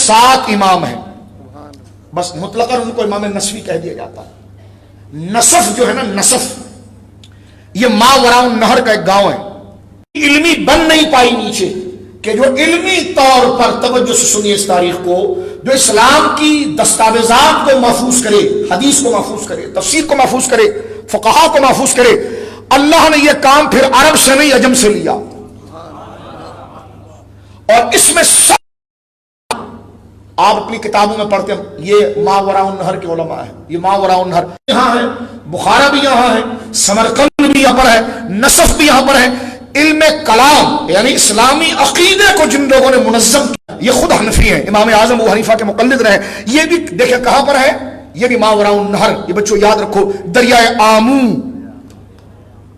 7 امام ہیں، بس مطلقاً ان کو امام نصفی کہہ دیا جاتا ہے۔ نصف جو ہے نا، نصف یہ ماوراء النہر کا ایک گاؤں ہے۔ علمی بن نہیں پائی نیچے کہ جو علمی طور پر توجہ سے سنیے اس تاریخ کو، جو اسلام کی دستاویزات کو محفوظ کرے، حدیث کو محفوظ کرے، تفسیر کو محفوظ کرے، فقہا کو محفوظ کرے، اللہ نے یہ کام پھر عرب سے نہیں عجم سے لیا، اور اس میں سب آپ اپنی کتابوں میں پڑھتے ہیں، یہ ماوراء النہر کے علماء ہیں، یہ ماوراء النہر یہاں ہے، بخارا بھی یہاں ہے، سمرقند بھی یہاں پر ہے، نصف بھی یہاں پر ہے۔ علم کلام یعنی اسلامی عقیدے کو جن لوگوں نے منظم کیا، یہ خود حنفی ہیں، امام اعظم ابو حنیفہ کے مقلد رہے، یہ بھی دیکھیں کہاں پر ہے، یہ بھی ماوراء النہر، یہ بچوں یاد رکھو، دریائے آمو،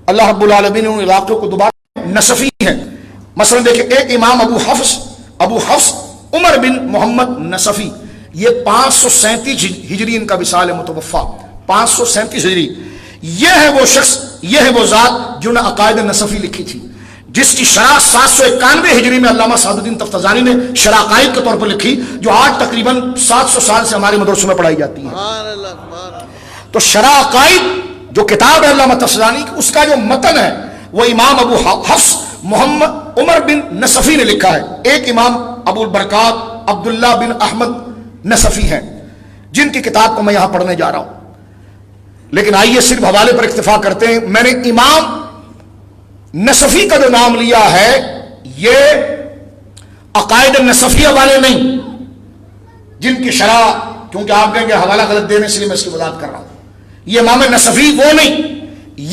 اللہ رب العالمین نے ان علاقوں کو دوبارہ نصفی ہیں۔ مثلا دیکھیں ایک امام ابو حفص عمر بن محمد نصفی، یہ 537 ہجری ان کا وصال متوفا، 537 ہجری۔ یہ ہے وہ شخص، یہ ہے وہ ذات جو نے عقائد نصفی لکھی تھی، جس کی شرح 791 ہجری میں علامہ سعد الدین تفتزانی نے شرح عقائد کے طور پر لکھی، جو آج تقریباً 700 سال سے ہمارے مدرسوں میں پڑھائی جاتی ہے۔ تو شرح عقائد جو کتاب ہے علامہ تفتزانی کی، اس کا جو متن ہے وہ امام ابو حفص محمد عمر بن نصفی نے لکھا ہے۔ ایک امام ابو البرکات عبداللہ بن احمد نصفی ہیں، جن کی کتاب کو میں یہاں پڑھنے جا رہا ہوں، لیکن آئیے صرف حوالے پر اکتفا کرتے ہیں۔ میں نے امام نصفی کا جو نام لیا ہے، یہ عقائد نصفیہ والے نہیں، جن کی شرح، کیونکہ آپ کہیں گے حوالہ غلط دینے سے لیے میں اس کی وضاحت کر رہا ہوں، یہ امام نصفی وہ نہیں،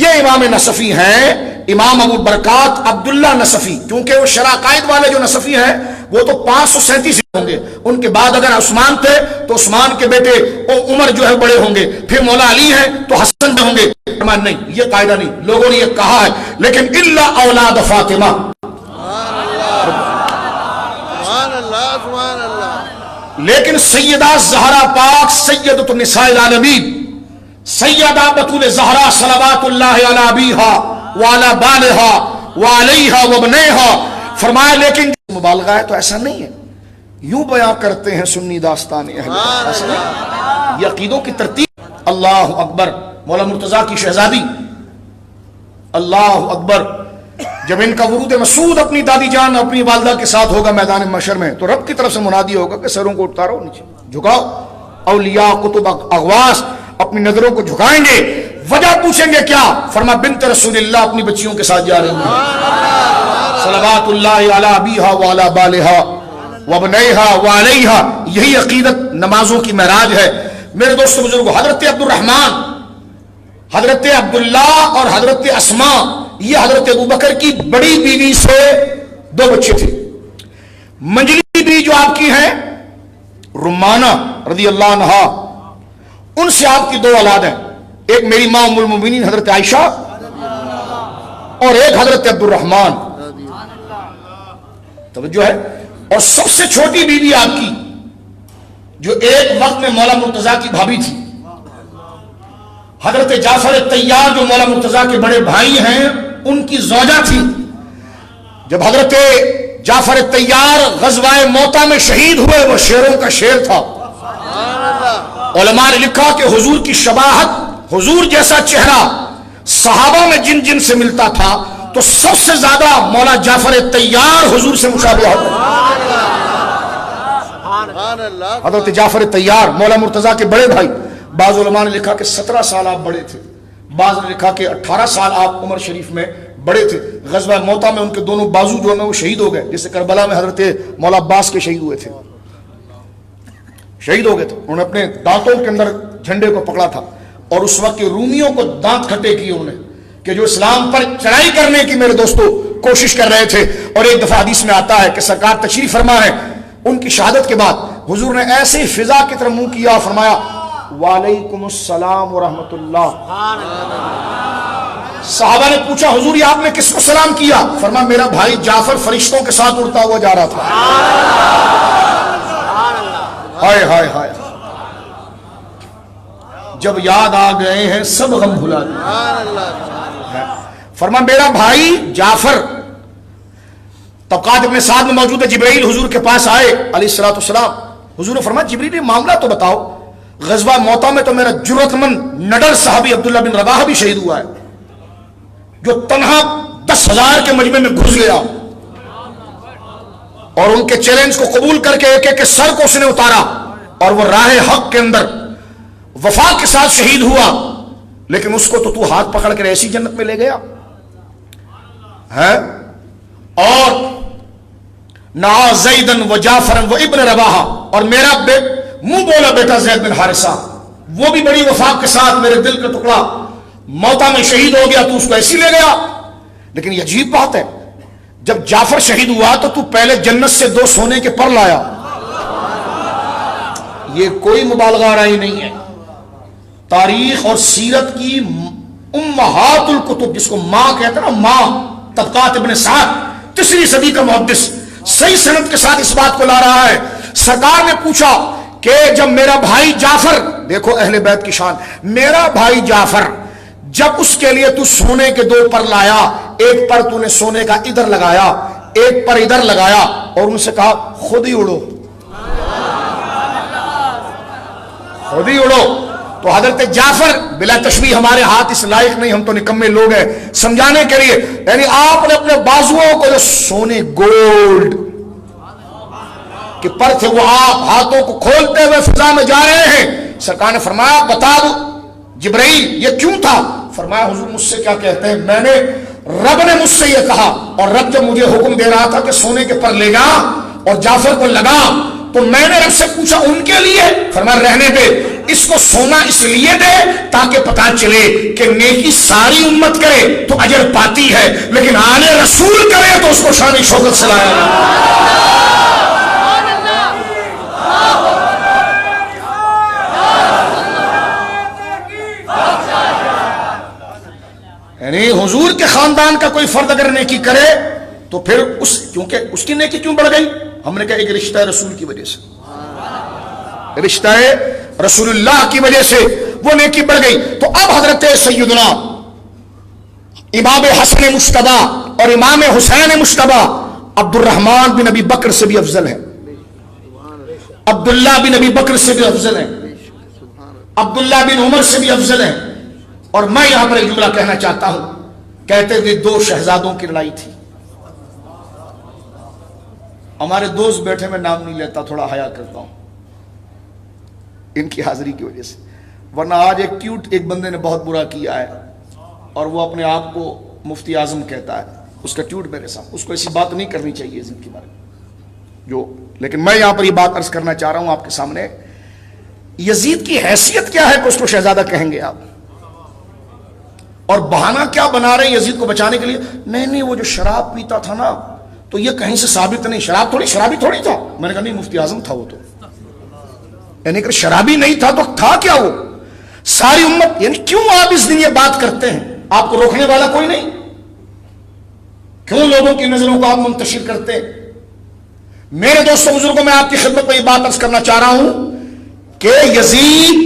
یہ امام نصفی ہیں امام ابو البرکات عبداللہ نصفی، کیونکہ وہ شرح عقائد والے جو نصفی ہیں وہ تو 537 ہوں گے، ان کے بعد اگر عثمان تھے تو عثمان کے بیٹے عمر جو ہے بڑے ہوں گے، پھر مولا علی ہیں تو حسن میں ہوں گے، نہیں، یہ قاعدہ نہیں، لوگوں نے یہ کہا ہے، لیکن الا اولاد فاطمہ، لیکن سیدہ زہرا پاک سیدۃ النساء العالمین سیدہ بطول زہرا صلوات اللہ علی ابیہا وعلی بالہا وعلیہا وابنیہا، فرمایا لیکن مبالغہ ہے تو ایسا نہیں ہے، یوں بیان کرتے ہیں سنی داستان اہل، ایسا نہیں، یہ عقیدوں کی ترتیب۔ اللہ اکبر، مولا مرتضیٰ کی شہزادی، اللہ اکبر، جب ان کا ورود مسعود اپنی دادی جان اپنی والدہ کے ساتھ ہوگا میدان محشر میں، تو رب کی طرف سے منادی ہوگا کہ سروں کو اتارو، نیچے جھکاؤ، اولیاء قطب اغواس اپنی نظروں کو جھکائیں گے، وجہ پوچھیں گے کیا، فرما بنت رسول اللہ اپنی بچیوں کے ساتھ جا رہی ہیں، صلوات اللہ علی ابیہا وعلی بالہا وابنیہا وعلیہا، یہی عقیدت نمازوں کی معراج ہے۔ میرے دوستو بزرگو، حضرت عبد الرحمن، حضرت عبداللہ اور حضرت اسماء، یہ حضرت ابوبکر کی بڑی بیوی سے 2 بچے تھے۔ منجلی بیوی جو آپ کی ہیں رمانہ رضی اللہ عنہا، ان سے آپ کی 2 اولاد ہیں، ایک میری ماں ام المؤمنین حضرت عائشہ اور ایک حضرت عبد الرحمن، توجہ ہے، اور سب سے چھوٹی بیوی آپ کی جو ایک وقت میں مولا مرتضیٰ کی بھابی تھی، حضرت جعفر طیار جو مولا مرتضیٰ کے بڑے بھائی ہیں، ان کی زوجہ تھی۔ جب حضرت جعفر طیار غزوہ موتا میں شہید ہوئے، وہ شیروں کا شیر تھا، علماء نے لکھا کہ حضور کی شباہت، حضور جیسا چہرہ صحابہ میں جن جن سے ملتا تھا تو سب سے زیادہ مولا جعفر طیار حضور سے مشابہ ہوتا۔ حضرت جعفر طیار مولا مرتضیٰ کے بڑے بھائی، بعض علماء نے لکھا کہ 17 سال آپ بڑے تھے، بعض نے لکھا کہ 18 سال آپ عمر شریف میں بڑے تھے۔ غزوہ موتا میں ان کے دونوں بازو جو ہیں وہ شہید ہو گئے، جیسے کربلا میں حضرت مولا عباس کے شہید ہوئے تھے، شہید ہو گئے تھے۔ انہوں نے اپنے دانتوں کے اندر جھنڈے کو پکڑا تھا، اور اس وقت کے رومیوں کو دانت کھٹے کیے انہوں نے، کہ جو اسلام پر چڑھائی کرنے کی میرے دوستو کوشش کر رہے تھے۔ اور ایک دفعہ حدیث میں آتا ہے کہ سرکار تشریف فرما ہے، ان کی شہادت کے بعد حضور نے ایسے فضا کی طرف منہ کیا، فرمایا وعلیکم السلام ورحمۃ اللہ۔ صحابہ نے پوچھا حضور یہ آپ نے کس کو سلام کیا؟ فرمایا میرا بھائی جعفر فرشتوں کے ساتھ اڑتا ہوا جا رہا تھا۔ ہائے ہائے ہائے، جب یاد آ گئے ہیں سب غم بھلا دیا۔ فرمایا میرا بھائی جعفر، طبقات ابن سعد میں موجود ہے، جبرائیل حضور کے پاس آئے علیہ الصلوۃ والسلام، حضور نے فرمایا جبریل یہ معاملہ تو بتاؤ، غزوہ موتا میں تو میرا جرأت مند نڈر صحابی عبداللہ بن رواحہ بھی شہید ہوا ہے، جو تنہا 10,000 کے مجمع میں گھس گیا اور ان کے چیلنج کو قبول کر کے ایک ایک کے سر کو اس نے اتارا اور وہ راہ حق کے اندر وفا کے ساتھ شہید ہوا، لیکن اس کو تو ہاتھ پکڑ کر ایسی جنت میں لے گیا ہے۔ اور نعا زیدن و جعفرن و ابن رواحہ، اور میرا منہ بولا بیٹا زید بن حارثہ، وہ بھی بڑی وفا کے ساتھ میرے دل کا ٹکڑا موتا میں شہید ہو گیا، تو اس کو ایسی لے گیا۔ لیکن یہ عجیب بات ہے، جب جعفر شہید ہوا تو پہلے جنت سے 2 سونے کے پر لایا، یہ کوئی مبالغہ رائی نہیں ہے۔ تاریخ اور سیرت کی امہات الکتب، جس کو ماں کہتے ہیں نا، ماں، طبقات ابن سعد 3 صدی کا محدث صحیح سند کے ساتھ اس بات کو لا رہا ہے۔ سرکار نے پوچھا کہ جب میرا بھائی جعفر، دیکھو اہل بیت کی شان، میرا بھائی جعفر جب اس کے لیے تو سونے کے 2 پر لایا، ایک پر تو نے سونے کا ادھر لگایا، ایک پر ادھر لگایا، اور ان سے کہا خود ہی اڑو، خود ہی اڑو، تو حضرت جعفر بلا تشبیہ ہمارے ہاتھ اس لائق نہیں، ہم تو نکمے لوگ ہیں سمجھانے کے لیے، یعنی آپ نے اپنے بازوؤں کو جو سونے گولڈ کہ پر تھے وہ آپ ہاتھوں کو کھولتے ہوئے فضا میں جا رہے ہیں۔ سرکار نے فرمایا بتا دو جبرائیل یہ کیوں تھا؟ فرمایا حضور مجھ سے کیا کہتے ہیں، میں نے، رب نے مجھ سے یہ کہا، اور رب جب مجھے حکم دے رہا تھا کہ سونے کے پر لے جا اور جعفر کو لگا، تو میں نے رب سے پوچھا ان کے لیے، فرمایا رہنے دے، اس کو سونا اس لیے دے تاکہ پتا چلے کہ نیکی ساری امت کرے تو اجر پاتی ہے، لیکن آل رسول کرے تو اس کو شان شوکت سے لایا جائے۔ یعنی حضور کے خاندان کا کوئی فرد اگر نیکی کرے تو پھر کیونکہ اس کی نیکی کیوں بڑھ گئی؟ ہم نے کہا ایک رشتہ رسول کی وجہ سے، رشتہ رسول اللہ کی وجہ سے وہ نیکی بڑھ گئی۔ تو اب حضرت سیدنا امام حسن مجتبی اور امام حسین مجتبی عبد الرحمن بن ابی بکر سے بھی افضل ہے، عبداللہ بن ابی بکر سے بھی افضل ہے، عبداللہ بن عمر سے بھی افضل ہے۔ اور میں یہاں پر ایک جملہ کہنا چاہتا ہوں، کہتے تھے 2 شہزادوں کی لڑائی تھی، ہمارے دوست بیٹھے میں نام نہیں لیتا، تھوڑا حیا کرتا ہوں ان کی حاضری کی وجہ سے، ورنہ آج ایک کیوٹ ایک بندے نے بہت برا کیا ہے اور وہ اپنے آپ کو مفتی اعظم کہتا ہے، اس کا ٹیوٹ میرے ساتھ، اس کو ایسی بات نہیں کرنی چاہیے یزید کے بارے میں جو، لیکن میں یہاں پر یہ بات عرض کرنا چاہ رہا ہوں آپ کے سامنے، یزید کی حیثیت کیا ہے کہ اس کو شہزادہ کہیں گے آپ، اور بہانہ کیا بنا رہے ہیں یزید کو بچانے کے لیے؟ نہیں وہ جو شراب پیتا تھا نا تو یہ کہیں سے ثابت نہیں، شرابی تھوڑی تھا۔ میں نے کہا نہیں مفتی اعظم تھا وہ تو، یعنی کہ شرابی نہیں تھا تو تھا کیا وہ؟ ساری امت، یعنی کیوں آپ اس دن یہ بات کرتے ہیں؟ آپ کو روکنے والا کوئی نہیں، کیوں لوگوں کی نظروں کو آپ منتشر کرتے ہیں؟ میرے دوستوں بزرگوں، میں آپ کی خدمت میں یہ بات عرض کرنا چاہ رہا ہوں کہ یزید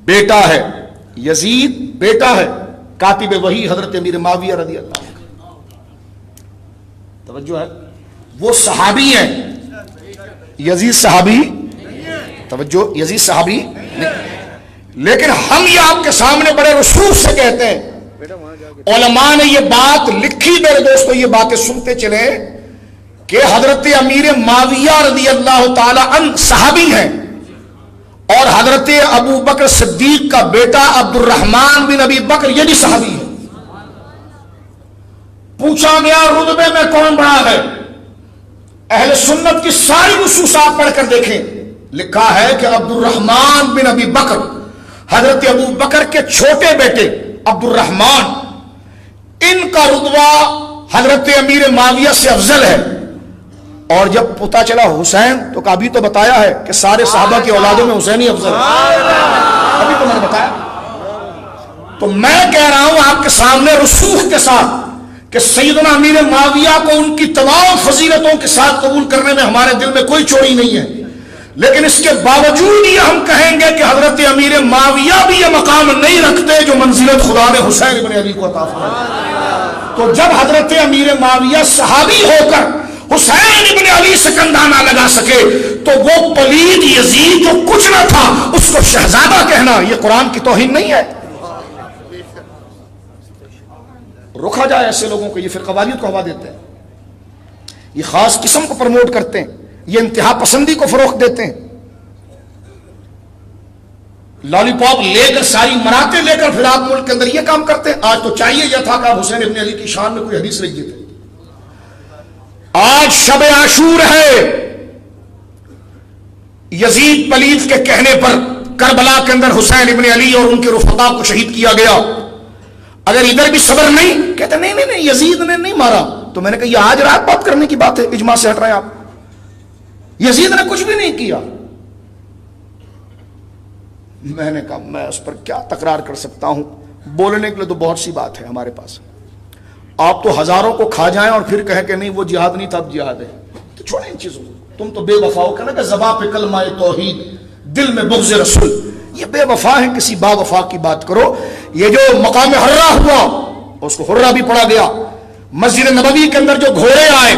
بیٹا ہے، یزید بیٹا ہے کاتب وحی حضرت امیر معاویہ رضی اللہ عنہ، توجہ ہے، وہ صحابی ہیں، یزید صحابی، توجہ، یزید صحابی نہیں، لیکن ہم یہ آپ کے سامنے بڑے رسوخ سے کہتے ہیں، علماء نے یہ بات لکھی، میرے دوستو یہ باتیں سنتے چلے کہ حضرت امیر معاویہ رضی اللہ تعالی عنہ صحابی ہیں، اور حضرت ابو بکر صدیق کا بیٹا عبد الرحمن بن ابی بکر یہ بھی صحابی ہے۔ پوچھا گیا رتبے میں کون بڑا ہے؟ اہل سنت کی ساری نصوص آپ پڑھ کر دیکھیں، لکھا ہے کہ عبد الرحمن بن ابی بکر، حضرت ابو بکر کے چھوٹے بیٹے عبد الرحمن، ان کا رتبہ حضرت امیر معاویہ سے افضل ہے۔ اور جب پتہ چلا حسین تو ابھی تو بتایا ہے کہ سارے صحابہ کی اولادوں میں حسین ہی افضل ہے، ابھی تو میں نے بتایا۔ تو میں کہہ رہا ہوں آپ کے سامنے رسوخ کے ساتھ کہ سیدنا امیر معاویہ کو ان کی تمام فضیلتوں کے ساتھ قبول کرنے میں ہمارے دل میں کوئی چوری نہیں ہے، لیکن اس کے باوجود یہ ہم کہیں گے کہ حضرت امیر معاویہ بھی یہ مقام نہیں رکھتے جو منزلت خدا نے حسین ابن علی کو عطا فرمائی۔ تو جب حضرت امیر معاویہ صحابی ہو کر حسین ابن علی سے کندھا نہ لگا سکے تو وہ پلید یزید جو کچھ نہ تھا اس کو شہزادہ کہنا یہ قرآن کی توہین نہیں ہے؟ رکھا جائے ایسے لوگوں کو، یہ فرقواریت کو ہوا دیتے ہیں، یہ خاص قسم کو پروموٹ کرتے ہیں، یہ انتہا پسندی کو فروغ دیتے ہیں، لالی پاپ لے کر ساری مراتے لے کر پھر آپ ملک کے اندر یہ کام کرتے ہیں۔ آج تو چاہیے یہ تھا کہ آپ حسین ابن علی کی شان میں کوئی حدیث لکھ دیتے۔ آج شب عاشور ہے، یزید پلید کے کہنے پر کربلا کے اندر حسین ابن علی اور ان کے رفقا کو شہید کیا گیا، اگر ادھر بھی صبر نہیں، کہتے نہیں یزید نے نہیں مارا، تو میں نے کہا یہ آج رات بات کرنے کی بات ہے، اجماع سے ہٹ رہے ہیں آپ، یزید نے کچھ بھی نہیں کیا۔ میں نے کہا میں اس پر کیا تکرار کر سکتا ہوں، بولنے کے لیے تو بہت سی بات ہے ہمارے پاس، آپ تو ہزاروں کو کھا جائیں اور پھر کہیں کہ نہیں وہ جہاد نہیں تھا اب جہاد ہے، تو چھوڑیں ان چیزوں کو، تم تو بے وفا ہو، کہنا کہ زباں پہ کلمہ توحید دل میں بغض رسول، یہ بے وفا ہے، کسی با وفا کی بات کرو۔ یہ جو مقام حرہ ہوا اس کو حرہ بھی پڑھا گیا، مسجد نبوی کے اندر جو گھوڑے آئے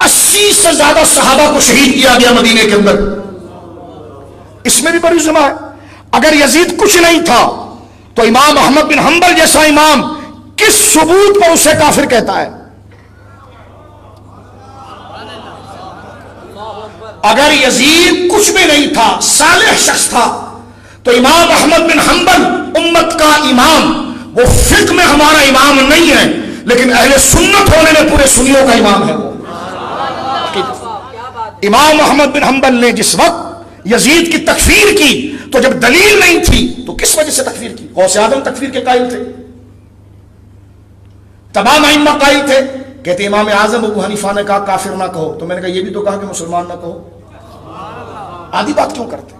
80 سے زیادہ صحابہ کو شہید کیا گیا مدینے کے اندر، اس میں بھی بڑی ذمہ ہے۔ اگر یزید کچھ نہیں تھا تو امام احمد بن حنبل جیسا امام کس ثبوت پر اسے کافر کہتا ہے؟ اگر یزید کچھ بھی نہیں تھا، صالح شخص تھا، تو امام احمد بن حنبل امت کا امام، وہ فقہ میں ہمارا امام نہیں ہے لیکن اہل سنت ہونے میں پورے سنیوں کا امام ہے۔ وہ امام احمد بن حنبل نے جس وقت یزید کی تکفیر کی تو جب دلیل نہیں تھی تو کس وجہ سے تکفیر کی؟ غوث اعظم تکفیر کے قائل تھے، تمام ائمہ قائل تھے، کہتے امام اعظم ابو حنیفہ نے کہا کافر نہ کہو، تو میں نے کہا یہ بھی تو کہا کہ مسلمان نہ کہو، آدھی بات کیوں کرتے؟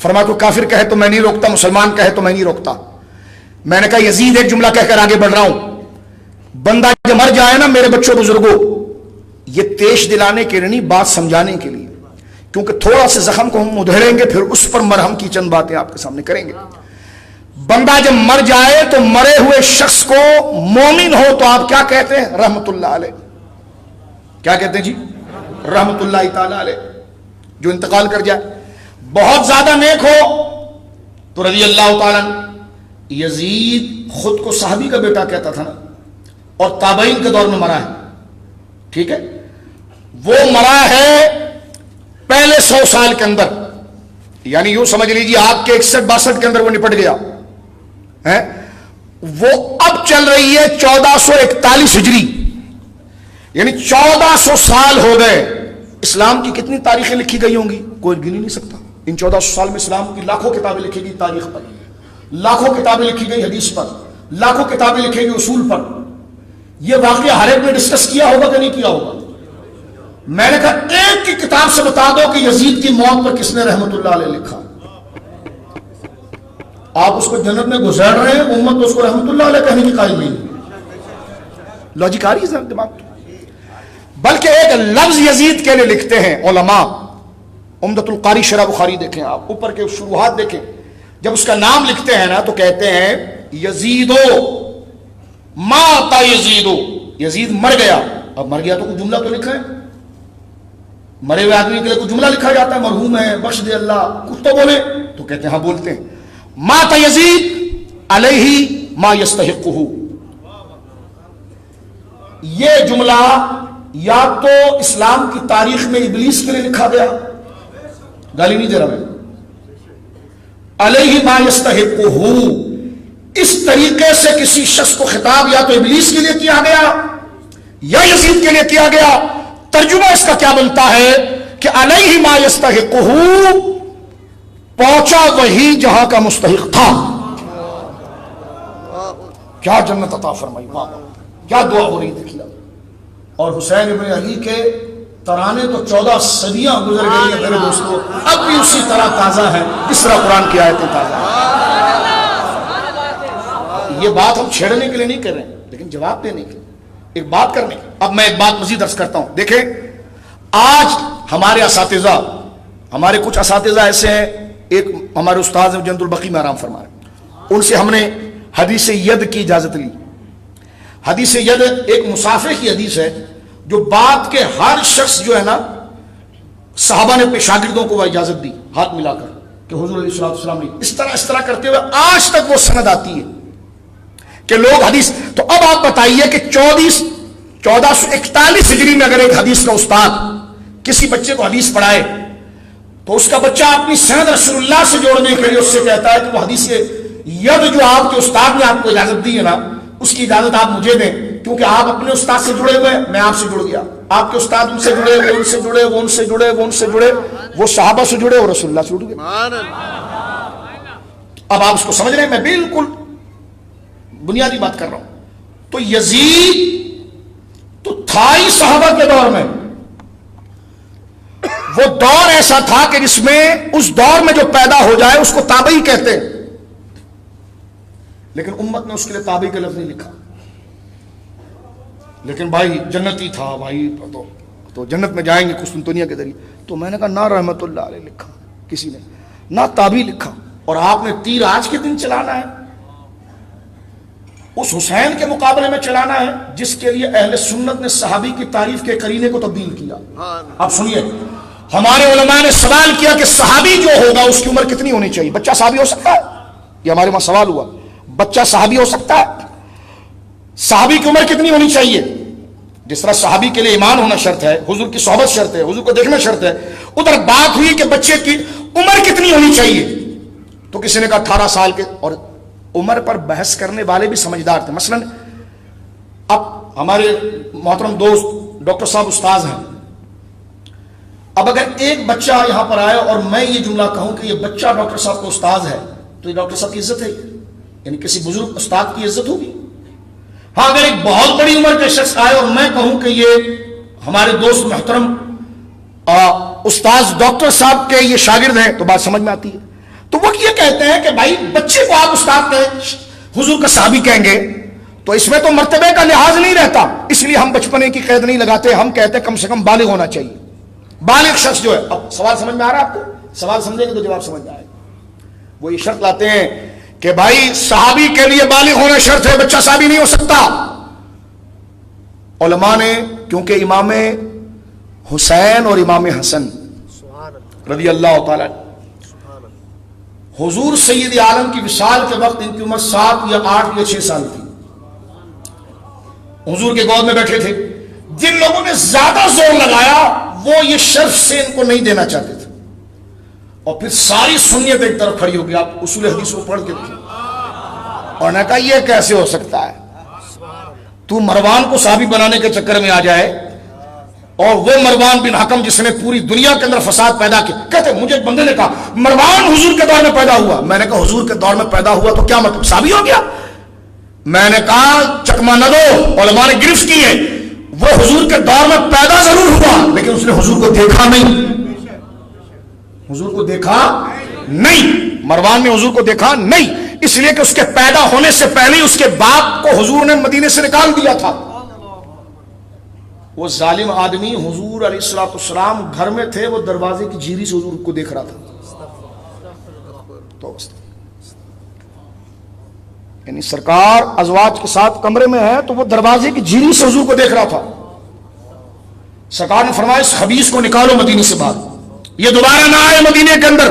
فرمایا کوئی کافر کہے تو میں نہیں روکتا، مسلمان کہے تو میں نہیں روکتا۔ میں نے کہا یزید ایک جملہ کہہ کر آگے بڑھ رہا ہوں، بندہ جب مر جائے نا میرے بچوں بزرگوں، یہ تیش دلانے کے لیے نہیں، بات سمجھانے کے لیے، کیونکہ تھوڑا سے زخم کو ہم ادھیڑیں گے پھر اس پر مرہم کی چند باتیں آپ کے سامنے کریں گے۔ بندہ جب مر جائے تو مرے ہوئے شخص کو مومن ہو تو آپ کیا کہتے ہیں؟ رحمت اللہ علیہ۔ کیا کہتے ہیں جی؟ رحمت اللہ تعالی علیہ۔ جو انتقال کر جائے بہت زیادہ نیک ہو تو رضی اللہ تعالیٰ عنہ۔ یزید خود کو صحابی کا بیٹا کہتا تھا نا، اور تابعین کے دور میں مرا ہے، ٹھیک ہے، وہ مرا ہے پہلے 100 سال کے اندر، یعنی یوں سمجھ لیجیے آپ کے 61-62 کے اندر وہ نپٹ گیا ہے، وہ اب چل رہی ہے 1441 ہجری، یعنی 1400 سال ہو گئے۔ اسلام کی کتنی تاریخیں لکھی گئی ہوں گی کوئی گن ہی نہیں سکتا۔ ان 1400 سال میں اسلام کی لاکھوں کتابیں لکھی گئی تاریخ پر، لاکھوں کتابیں لکھی گئی حدیث پر، لاکھوں کتابیں لکھی گئی اصول پر۔ یہ واقعہ ہر ایک نے ڈسکس کیا ہوگا کہ نہیں کیا ہوگا؟ میں نے کہا ایک کی کتاب سے بتا دو کہ یزید کی موت پر کس نے رحمت اللہ علیہ لکھا۔ آپ اس کو جنت میں گزار رہے ہیں، امت اس کو رحمت اللہ علیہ کہنے کی قائل نہیں۔ لاجک آ رہی ہے دماغ؟ بلکہ ایک لفظ یزید کے لیے لکھتے ہیں علماء، عمدۃ القاری شرح بخاری دیکھیں آپ، اوپر کے شروحات دیکھیں، جب اس کا نام لکھتے ہیں نا تو کہتے ہیں یزیدو ماتا یزیدو، یزید مر گیا۔ اب مر گیا تو کوئی جملہ تو لکھا ہے، مرے ہوئے آدمی کے لیے کوئی جملہ لکھا جاتا ہے، مرحوم ہے بخش دے اللہ، کچھ تو بولے، تو کہتے ہیں ہاں بولتے ہیں، ماتا یزید علیہ ما یستحقہ۔ یہ جملہ یا تو اسلام کی تاریخ میں ابلیس کے لیے لکھا گیا، گالی نہیں دے رہا میں، علیہ ما یستحقہ، اس طریقے سے کسی شخص کو خطاب یا تو ابلیس کے لیے کیا گیا یا یزید کے لیے کیا گیا۔ ترجمہ اس کا کیا بنتا ہے کہ علیہ ما یستحقہ، پہنچا وہی جہاں کا مستحق تھا۔ کیا جنت عطا فرمائی، کیا دعا ہو رہی دیکھیے۔ اور حسین ابن علی کے ترانے تو 14 صدیاں گزر گئی ہیں میرے دوستو، اب بھی اسی طرح تازہ ہے جس طرح قرآن کی آیتیں تازہ ہیں۔ یہ بات ہم چھیڑنے کے لیے نہیں کر رہے ہیں لیکن جواب دینے کے لیے، ایک بات کرنے کی۔ اب میں ایک بات مزید عرض کرتا ہوں، دیکھیں آج ہمارے اساتذہ، ہمارے کچھ اساتذہ ایسے ہیں، ایک ہمارے استاد جنت البقی میں آرام فرما رہے، ان سے ہم نے حدیث ید کی اجازت لی۔ حدیث ید ایک مسافر کی حدیث ہے، جو بات کے ہر شخص جو ہے نا، صحابہ نے اپنے شاگردوں کو وہ اجازت دی ہاتھ ملا کر کہ حضور علیہ السلام نے اس طرح کرتے ہوئے آج تک وہ سند آتی ہے کہ لوگ حدیث. تو اب آپ بتائیے کہ 1441 ہجری میں اگر ایک حدیث کا استاد کسی بچے کو حدیث پڑھائے تو اس کا بچہ اپنی سند رسول اللہ سے جوڑنے کے لیے اس سے کہتا ہے کہ وہ حدیث ید جو آپ کے استاد نے آپ کو اجازت دی ہے نا، اس کی اجازت آپ مجھے دیں، کیونکہ آپ اپنے استاد سے جڑے ہوئے، میں آپ سے جڑ گیا. آپ کے استاد ان سے جڑے، وہ ان سے جڑے، وہ ان سے جڑے، وہ ان سے جڑے، وہ صحابہ سے جڑے اور رسول اللہ سے جڑ گئے. اب آپ اس کو سمجھ رہے ہیں؟ میں بالکل بنیادی بات کر رہا ہوں. تو یزید تو تھا ہی صحابہ کے دور میں. وہ دور ایسا تھا کہ جس میں اس دور میں جو پیدا ہو جائے اس کو تابعی کہتے ہیں، لیکن امت نے اس کے لیے تابعی کا لفظ نہیں لکھا. لیکن بھائی جنتی تھا بھائی، تو جنت میں جائیں گے قسطنطنیہ کے ذریعے. تو میں نے کہا نہ رحمت اللہ علیہ لکھا کسی نے، نہ تابعی لکھا. اور آپ نے تیر آج کے دن چلانا ہے، اس حسین کے مقابلے میں چلانا ہے جس کے لیے اہل سنت نے صحابی کی تعریف کے قرینے کو تبدیل کیا. اب سنیے، ہمارے علماء نے سوال کیا کہ صحابی جو ہوگا اس کی عمر کتنی ہونی چاہیے؟ بچہ صحابی ہو سکتا ہے؟ یہ ہمارے وہاں سوال ہوا، بچہ صحابی ہو سکتا ہے؟ صحابی کی عمر کتنی ہونی چاہیے؟ جس طرح صحابی کے لیے ایمان ہونا شرط ہے، حضور کی صحبت شرط ہے، حضور کو دیکھنا شرط ہے، ادھر بات ہوئی کہ بچے کی عمر کتنی ہونی چاہیے. تو کسی نے کہا 18 سال کے. اور عمر پر بحث کرنے والے بھی سمجھدار تھے. مثلا اب ہمارے محترم دوست ڈاکٹر صاحب استاذ ہیں، اب اگر ایک بچہ یہاں پر آئے اور میں یہ جملہ کہوں کہ یہ بچہ ڈاکٹر صاحب کو استاذ ہے، تو یہ ڈاکٹر صاحب کی عزت ہے، یعنی کسی بزرگ استاد کی عزت ہوگی. ہاں اگر ایک بہت بڑی عمر کے شخص آئے اور میں کہوں کہ یہ ہمارے دوست محترم استاذ ڈاکٹر صاحب کے یہ شاگرد ہیں، تو بات سمجھ میں آتی ہے. تو وہ یہ کہتے ہیں کہ بھائی بچے کو آپ استاد کہیں، حضور کا صحابی کہیں گے تو اس میں تو مرتبے کا لحاظ نہیں رہتا، اس لیے ہم بچپنے کی قید نہیں لگاتے، ہم کہتے ہیں کم سے کم بالغ ہونا چاہیے. بالغ شخص جو ہے، اب سوال سمجھ میں آ رہا ہے آپ کو؟ سوال سمجھیں گے تو جواب سمجھ میں آئے گا. وہ یہ شرط لاتے ہیں کہ بھائی صحابی کے لیے بالغ ہونا شرط ہے، بچہ صحابی نہیں ہو سکتا. علماء نے کیونکہ امام حسین اور امام حسن رضی اللہ تعالی حضور سید عالم کی وصال کے وقت ان کی عمر 7 یا 8 یا 6 سال تھی، حضور کے گود میں بیٹھے تھے. جن لوگوں نے زیادہ زور لگایا وہ یہ شرف سے ان کو نہیں دینا چاہتے تھے، اور پھر ساری سنیت ایک طرف کھڑی ہو گئی. آپ اصول حدیث کو پڑھ کے دیکھیں. اور نے کہا یہ کیسے ہو سکتا ہے، تو مروان کو صحابی بنانے کے چکر میں آ جائے، اور وہ مروان بن حکم جس نے پوری دنیا کے اندر فساد پیدا کیا. کہتے مجھے ایک بندے نے کہا مروان حضور کے دور میں پیدا ہوا. میں نے کہا حضور کے دور میں پیدا ہوا تو کیا مطلب صحابی ہو گیا؟ میں نے کہا چکما نہ دو، علماء نے گرفت کی ہے. وہ حضور کے دور میں پیدا ضرور ہوا لیکن اس نے حضور کو دیکھا نہیں، حضور کو دیکھا نہیں. مروان نے حضور کو دیکھا نہیں، اس لیے کہ اس کے پیدا ہونے سے پہلے ہی اس کے باپ کو حضور نے مدینے سے نکال دیا تھا. وہ ظالم آدمی حضور علیہ الصلوۃ والسلام گھر میں تھے، وہ دروازے کی جھیری سے حضور کو دیکھ رہا تھا. تو یعنی سرکار ازواج کے ساتھ کمرے میں ہے تو وہ دروازے کی جھیری سے حضور کو دیکھ رہا تھا. سرکار نے فرمایا اس خبیث کو نکالو مدینے سے باہر، یہ دوبارہ نہ آئے مدینے کے اندر.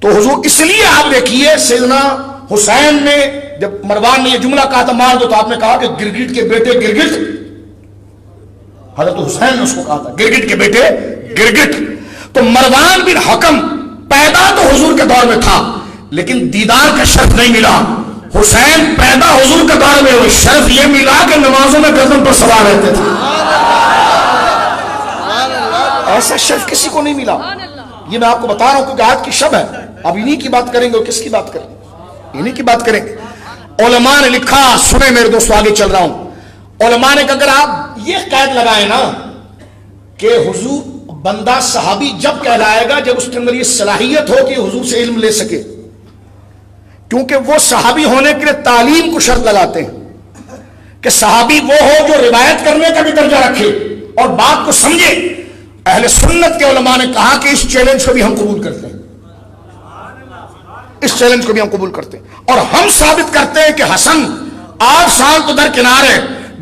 تو حضور اس لیے آپ دیکھیے سیدنا حسین نے جب مروان نے یہ جملہ کہا تھا مار دو، تو آپ نے کہا کہ گرگٹ کے بیٹے گرگٹ، حضرت حسین نے اس کو کہا تھا گرگٹ کے بیٹے گرگٹ. تو مروان بن حکم پیدا تو حضور کے دور میں تھا لیکن دیدار کا شرف نہیں ملا. حسین پیدا حضور کے دور میں ہوئی، شرف یہ ملا کہ نمازوں میں گردن پر سوار رہتے تھے. ایسا شرف کسی کو نہیں ملا. یہ میں آپ کو بتا رہا ہوں کیونکہ آج کی شب ہے. اب انہی کی بات کریں گے اور کس کی بات کریں گے؟ انہی کی بات کریں گے. علماء نے لکھا، سنیں میرے دوستو آگے چل رہا ہوں. علماء نے کہا اگر آپ یہ قید لگائیں نا کہ حضور بندہ صحابی جب کہلائے گا جب اس کے اندر یہ صلاحیت ہو کہ حضور سے علم لے سکے، کیونکہ وہ صحابی ہونے کے لیے تعلیم کو شرط لگاتے ہیں کہ صحابی وہ ہو جو روایت کرنے کا بھی درجہ رکھے اور بات کو سمجھے. اہل سنت کے علماء نے کہا کہ اس چیلنج کو بھی ہم قبول کرتے ہیں، اس چیلنج کو بھی ہم قبول کرتے ہیں، اور ہم ثابت کرتے ہیں کہ حسن 8 سال تو درکنار ہے،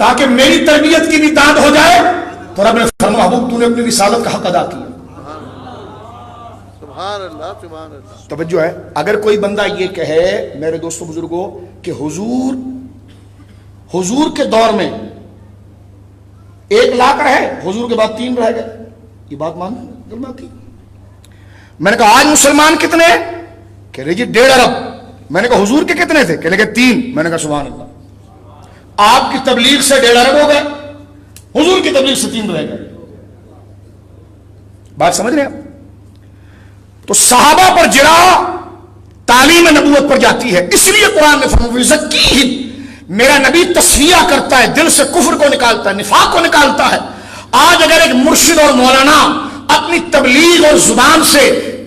تاکہ میری تربیت کی بھی داد ہو جائے، تو رب نے فرمایا محبوب تو نے اپنی رسالت کا حق ادا کیا۔ سبحان اللہ سبحان اللہ۔ توجہ ہے، اگر کوئی بندہ یہ کہے میرے دوستوں بزرگوں کہ حضور کے دور میں 1 لاکھ رہے، حضور کے بعد 3 رہ گئے، یہ بات ماننا تھی؟ میں نے کہا آج مسلمان کتنے؟ کہہ رہے جی 1.5 ارب۔ میں نے کہا حضور کے کتنے تھے؟ کہہ لے کہ 3۔ میں نے کہا سبحان اللہ، آپ کی تبلیغ سے 1.5 ارب ہو گئے، حضور کی تبلیغ سے 3 رہ گئے۔ بات سمجھ رہے ہیں؟ تو صحابہ پر جرا تعلیم نبوت پر جاتی ہے، اس لیے قرآن نے فرمایا وَيُزَكِّيهِمْ، میرا نبی تصفیہ کرتا ہے، دل سے کفر کو نکالتا ہے، نفاق کو نکالتا ہے۔ آج اگر ایک مرشد اور مولانا اپنی تبلیغ اور زبان سے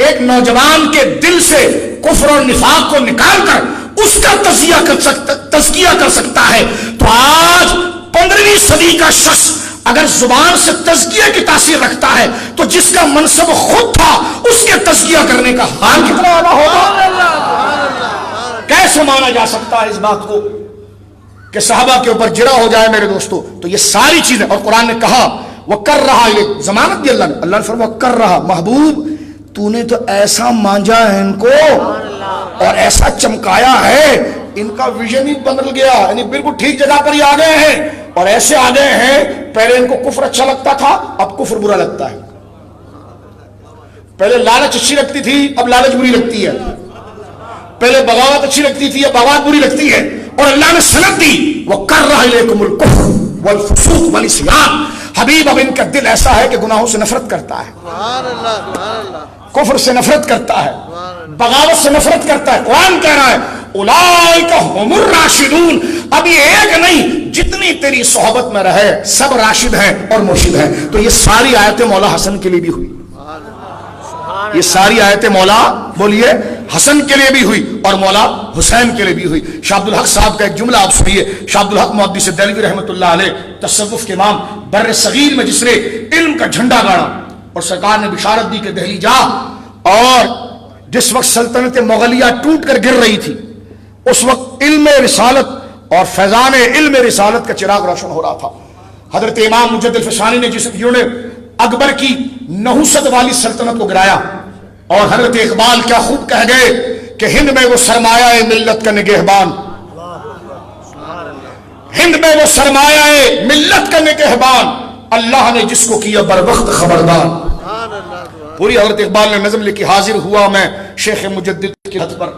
ایک نوجوان کے دل سے کفر اور نفاق کو نکال کر اس کا تزکیہ کر سکتا ہے، تو آج 15ویں صدی کا شخص اگر زبان سے تزکیہ کی تاثیر رکھتا ہے تو جس کا منصب خود تھا اس کے تزکیہ کرنے کا حال کتنا اعلیٰ ہوگا۔ کیسے مانا جا سکتا ہے اس بات کو کہ صحابہ کے اوپر جرا ہو جائے میرے دوستو؟ تو یہ ساری چیزیں، اور قرآن نے کہا وہ کر رہا، یہ ضمانت دی اللہ نے فرمایا کر رہا، محبوب تو نے تو ایسا مانجا ہے ان کو اور ایسا چمکایا ہے، ان کا ویژن ہی بدل گیا، یعنی بالکل ٹھیک جگہ پر ہی آ گئے ہیں، اور ایسے آ گئے ہیں پہلے ان کو کفر اچھا لگتا تھا اب کفر برا لگتا ہے، پہلے لالچ اچھی لگتی تھی اب لالچ بری لگتی ہے، پہلے بغاوت اچھی لگتی تھی اب بغاوت بری لگتی ہے، اور اللہ نے سند دی وہ کر رہا الیکم الکفر والفسوق والعصیان، حبیب اب ان کا دل ایسا ہے کہ گناہوں سے نفرت کرتا ہے، سبحان اللہ سبحان اللہ، کفر سے نفرت کرتا ہے، بغاوت سے نفرت کرتا ہے۔ قرآن کہہ رہا ہے اولئک هم الراشدون، اب یہ ایک نہیں جتنی تیری صحبت میں رہے سب راشد ہیں اور مرشد ہیں۔ تو یہ ساری آیتیں مولا حسن کے لیے بھی ہوئی، یہ ساری آیتیں مولا بولیے حسن کے لیے بھی ہوئی اور مولا حسین کے لیے بھی ہوئی۔ شاہ عبد الحق صاحب کا ایک جملہ آپ سنیے، شاہ عبد الحق محدث دہلوی رحمۃ اللہ علیہ، تصوف کے امام، بر صغیر میں جس نے علم کا جھنڈا گاڑا اور سرکار نے بشارت دی کہ دہلی جا، اور جس وقت سلطنت مغلیہ ٹوٹ کر گر رہی تھی اس وقت علم رسالت اور فیضان علم رسالت کا چراغ روشن ہو رہا تھا۔ حضرت امام مجد الفسانی نے جنہوں نے اکبر کی نحوست والی سلطنت کو گرایا، اور حضرت اقبال کیا خوب کہہ گئے کہ ہند میں وہ سرمایہ ملت کا نگہبان، ہند میں وہ سرمایہ ملت کا نگہبان، اللہ نے جس کو کیا بر وقت خبردار۔ پوری حضرت اقبال نے نظم لکھی، حاضر ہوا میں شیخ مجدد کی حد پر،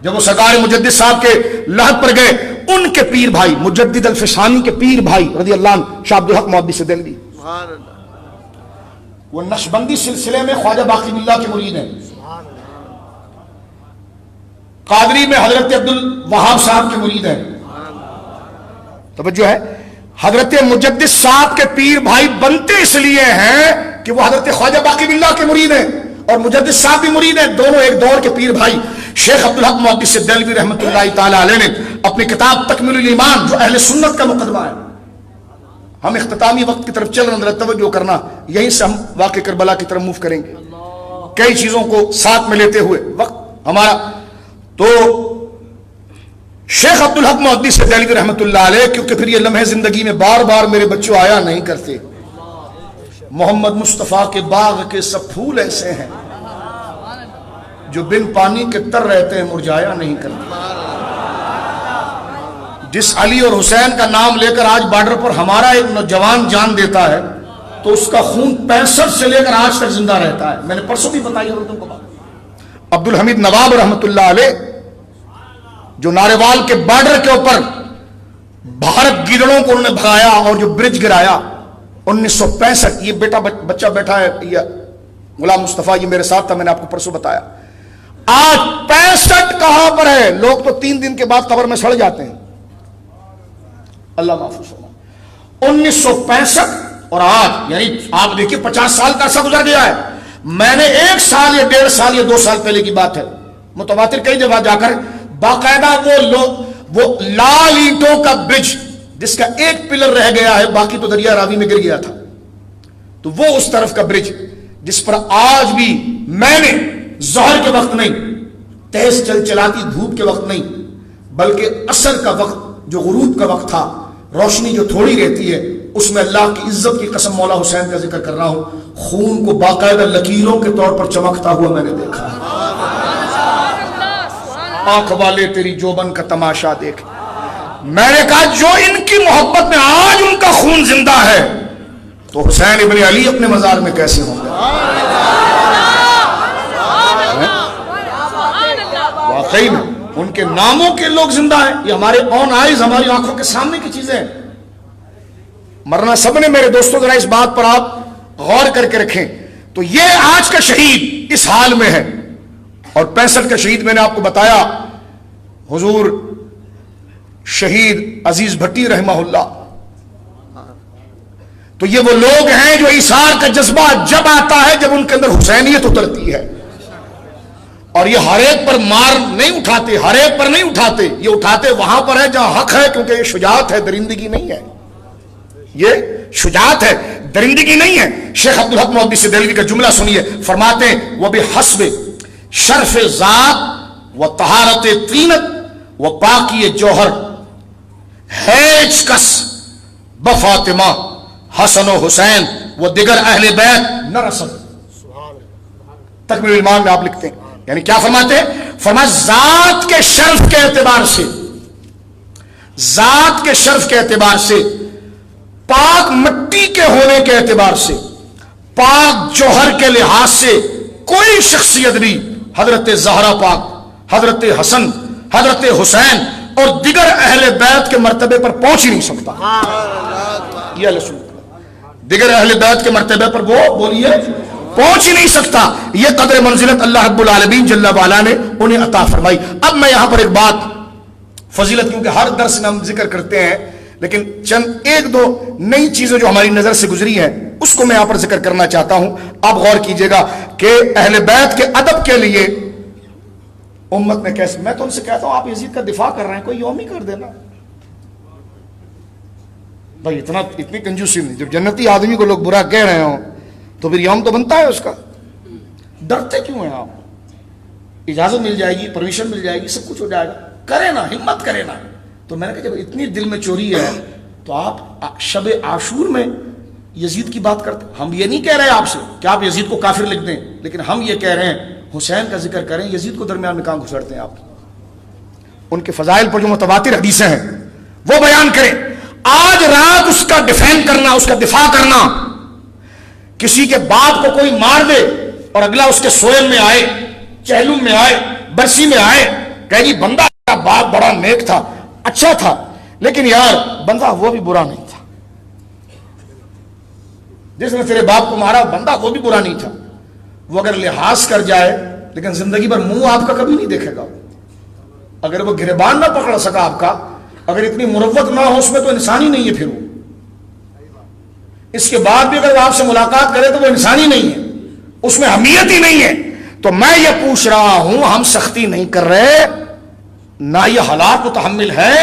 جب وہ سرکار مجدد صاحب کے لحد پر گئے، ان کے پیر بھائی مجدد الفسانی کے پیر بھائی رضی اللہ عنہ شاہ عبد الحق محدث دہلوی، وہ نقشبندی سلسلے میں خواجہ باقی باللہ کے مرید ہیں، قادری میں حضرت عبد الوہاب صاحب کے مرید ہیں۔ توجہ ہے، حضرت مجدد صاحب کے پیر بھائی بنتے اس لیے ہیں کہ وہ حضرت خواجہ باقی باللہ کے مرید ہیں اور مجدد صاحب بھی مرید ہیں، دونوں ایک دور کے پیر بھائی۔ شیخ عبد الحق محدث دہلوی رحمۃ اللہ تعالی علیہ نے اپنی کتاب تکمیل الایمان جو اہل سنت کا مقدمہ ہے، ہم اختتامی وقت کی طرف چل رہے ہیں، توجہ کرنا، یہیں سے ہم واقع کربلا کی طرف موو کریں گے کئی چیزوں کو ساتھ میں لیتے ہوئے وقت ہمارا۔ تو شیخ عبد الحق محدث دہلوی رحمۃ اللہ علیہ، کیونکہ پھر یہ لمحے زندگی میں بار بار میرے بچوں آیا نہیں کرتے، محمد مصطفیٰ کے باغ کے سب پھول ایسے ہیں جو بن پانی کے تر رہتے ہیں مرجایا نہیں کرتے۔ جس علی اور حسین کا نام لے کر آج بارڈر پر ہمارا ایک نوجوان جان دیتا ہے تو اس کا خون 65 سے لے کر آج تک زندہ رہتا ہے۔ میں نے پرسوں بھی بتائی ہے تم کو بات۔ عبد الحمید نواب رحمۃ اللہ علیہ جو ناروال کے بارڈر کے اوپر بھارت گیدڑوں کو انہوں نے بھگایا اور جو برج گرایا 1965، یہ بچہ بیٹھا ہے، یہ غلام مصطفیٰ، یہ میرے ساتھ تھا، میں نے آپ کو پرسوں بتایا۔ آج 65 کہاں پر ہے؟ لوگ تو 3 دن کے بعد قبر میں سڑ جاتے ہیں، اللہ محفوظ ہونا۔ 1965 اور آج، یعنی آپ دیکھیے 50 سال کا عرصہ گزر گیا ہے۔ میں نے 1 سال یا 1.5 سال یا 2 سال پہلے کی بات ہے، متواتر کئی جگہ جا کر باقاعدہ وہ لال اینٹوں کا برج جس کا ایک پلر رہ گیا ہے، باقی تو دریا راوی میں گر گیا تھا، تو وہ اس طرف کا برج جس پر آج بھی میں نے ظہر کے وقت نہیں، تیز چلچلاتی دھوپ کے وقت نہیں، بلکہ عصر کا وقت جو غروب کا وقت تھا، روشنی جو تھوڑی رہتی ہے اس میں اللہ کی عزت کی قسم مولا حسین کا ذکر کر رہا ہوں، خون کو باقاعدہ لکیروں کے طور پر چمکتا ہوا میں نے دیکھا۔ آنکھ والے تیری جوبن کا تماشا دیکھ۔ میں نے کہا جو ان کی محبت میں آج ان کا خون زندہ ہے تو حسین ابن علی اپنے مزار میں کیسے ہوں گے؟ واقعی میں ان کے ناموں کے لوگ زندہ ہیں، یہ ہمارے آن آئیز، ہماری آنکھوں کے سامنے کی چیزیں ہیں۔ مرنا سب نے میرے دوستوں، ذرا اس بات پر آپ غور کر کے رکھیں۔ تو یہ آج کا شہید اس حال میں ہے، اور 65 کا شہید میں نے آپ کو بتایا حضور شہید عزیز بھٹی رحمہ اللہ۔ تو یہ وہ لوگ ہیں جو ایثار کا جذبہ جب آتا ہے جب ان کے اندر حسینیت اترتی ہے، اور یہ ہر ایک پر مار نہیں اٹھاتے، ہر ایک پر نہیں اٹھاتے، یہ اٹھاتے وہاں پر ہے جہاں حق ہے، کیونکہ یہ شجاعت ہے، درندگی نہیں ہے، یہ شجاعت ہے، درندگی نہیں ہے۔ شیخ عبدالحق محدث دہلوی کا جملہ سنیے، فرماتے ہیں وَبِحَسْبِ شرف ذات و طہارت طینت و پاکی جوہر ہیچ کس بفاطمہ حسن و حسین و دیگر اہل بیت نہ رسد۔ تکمیل الایمان میں آپ لکھتے ہیں، یعنی کیا فرماتے ہیں؟ فرمایا ذات کے شرف کے اعتبار سے، ذات کے شرف کے اعتبار سے، پاک مٹی کے ہونے کے اعتبار سے، پاک جوہر کے لحاظ سے کوئی شخصیت بھی حضرت زہرا پاک، حضرت حسن، حضرت حسین اور دیگر اہل بیت کے مرتبے پر پہنچ ہی نہیں سکتا۔ یہ اللہ سنت دیگر اہل بیت کے مرتبے پر وہ بولیے پہنچ ہی نہیں سکتا۔ یہ قدر منزلت اللہ رب العالمین جل وعلا نے انہیں عطا فرمائی۔ اب میں یہاں پر ایک بات، فضیلت کیونکہ ہر درس میں ہم ذکر کرتے ہیں، لیکن چند ایک دو نئی چیزیں جو ہماری نظر سے گزری ہیں اس کو میں یہاں پر ذکر کرنا چاہتا ہوں۔ آپ غور کیجئے گا کہ اہل بیت کے ادب کے لیے امت نے کیسے، میں تو ان سے کہتا ہوں آپ یزید کا دفاع کر رہے ہیں، کوئی یوم ہی کر دینا بھائی، اتنی کنجوسی نہیں۔ جب جنتی آدمی کو لوگ برا کہہ رہے ہوں تو پھر یوم تو بنتا ہے اس کا، ڈرتے کیوں ہیں آپ؟ اجازت مل جائے گی، پرمیشن مل جائے گی، سب کچھ ہو جائے گا، کرے نا، ہمت کرے نا۔ تو میں نے کہا جب اتنی دل میں چوری ہے تو آپ شب عاشور میں یزید کی بات کرتے۔ ہم یہ نہیں کہہ رہے آپ سے کہ آپ یزید کو کافر لکھ دیں، لیکن ہم یہ کہہ رہے ہیں حسین کا ذکر کریں، یزید کو درمیان میں کہاں گھسڑتے ہیں آپ؟ ان کے فضائل پر جو متواتر حدیثیں ہیں وہ بیان کریں۔ آج رات اس کا ڈیفینڈ کرنا، اس کا دفاع کرنا، کسی کے باپ کو کوئی مار دے اور اگلا اس کے سوئل میں آئے، چہلم میں آئے، برسی میں آئے، کہے جی بندہ کا باپ بڑا نیک تھا، اچھا تھا، لیکن یار بندہ وہ بھی برا نہیں تھا، جس نے تیرے باپ کو مارا بندہ وہ بھی برا نہیں تھا۔ وہ اگر لحاظ کر جائے لیکن زندگی بھر منہ آپ کا کبھی نہیں دیکھے گا، اگر وہ گریبان نہ پکڑ سکا آپ کا، اگر اتنی مروت نہ ہو اس میں، تو انسان ہی نہیں ہے پھر وہ۔ اس کے بعد بھی اگر وہ آپ سے ملاقات کرے تو وہ انسان ہی نہیں ہے، اس میں حمیت ہی نہیں ہے۔ تو میں یہ پوچھ رہا ہوں، ہم سختی نہیں کر رہے، نہ یہ حالات متحمل ہے،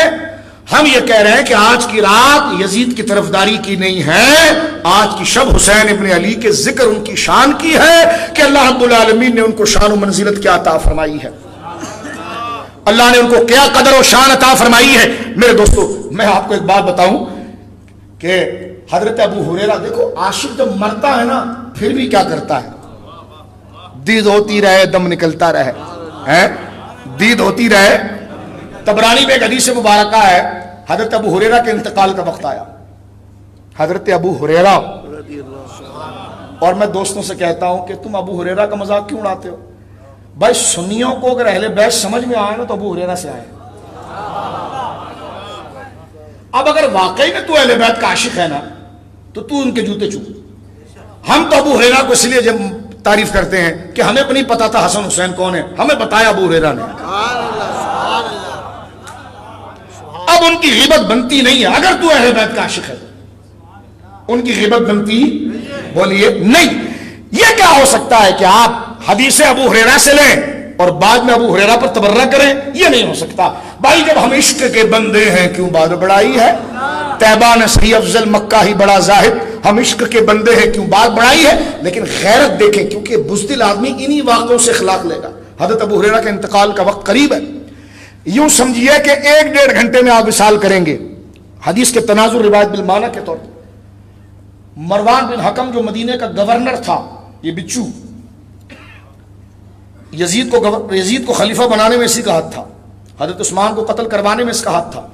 ہم یہ کہہ رہے ہیں کہ آج کی رات یزید کی طرفداری کی نہیں ہے، آج کی شب حسین ابن علی کے ذکر ان کی شان کی ہے کہ اللہ رب العالمین نے ان کو شان و منزلت کیا عطا فرمائی ہے، اللہ نے ان کو کیا قدر و شان عطا فرمائی ہے۔ میرے دوستو، میں آپ کو ایک بات بتاؤں کہ حضرت ابو ہریرہ، دیکھو عاشق جب مرتا ہے نا پھر بھی کیا کرتا ہے؟ دید ہوتی رہے دم نکلتا رہے، دید ہوتی رہے۔ طبرانی میں ایک حدیث مبارکہ ہے، حضرت ابو ہریرہ کے انتقال کا وقت آیا، حضرت ابو ہریرہ، اور میں دوستوں سے کہتا ہوں کہ تم ابو ہریرہ کا مذاق کیوں اڑاتے ہو؟ بھائی سنیوں کو اگر اہل بیت سمجھ میں آئے نا تو ابو ہریرہ سے آئے۔ اب اگر واقعی میں تو اہل بیت کا عاشق ہے نا تو ان کے جوتے چوم۔ ہم تو ابو ہریرہ کو اس لیے جب تعریف کرتے ہیں کہ ہمیں بھی نہیں پتا تھا حسن حسین کون ہے، ہمیں بتایا ابو ہریرہ نے۔ اب ان کی غیبت بنتی نہیں ہے، اگر تو اہل بیت کا عاشق ہے ان کی غیبت بنتی بولیے نہیں۔ یہ کیا ہو سکتا ہے کہ آپ حدیث ابو ہریرہ سے لیں اور بعد میں ابو ہریرہ پر تبرہ کریں؟ یہ نہیں ہو سکتا بھائی، جب ہم عشق کے بندے ہیں کیوں بات بڑائی ہے؟ طیبہ نصحی افضل مکہ ہی بڑا زاہد، ہم عشق کے بندے ہیں کیوں بات بڑائی ہے؟ لیکن غیرت دیکھیں، کیونکہ بزدل آدمی انہی واقعوں سے اخلاق لے گا۔ حضرت ابو ہریرہ کے انتقال کا وقت قریب ہے، یوں سمجھیے کہ 1-1.5 گھنٹے میں آپ وصال کریں گے۔ حدیث کے تناظر روایت بالمعنی کے طور پر مروان بن حکم جو مدینے کا گورنر تھا، یہ بچو، یزید کو خلیفہ بنانے میں اسی کا ہاتھ تھا، حضرت عثمان کو قتل کروانے میں اس کا ہاتھ تھا،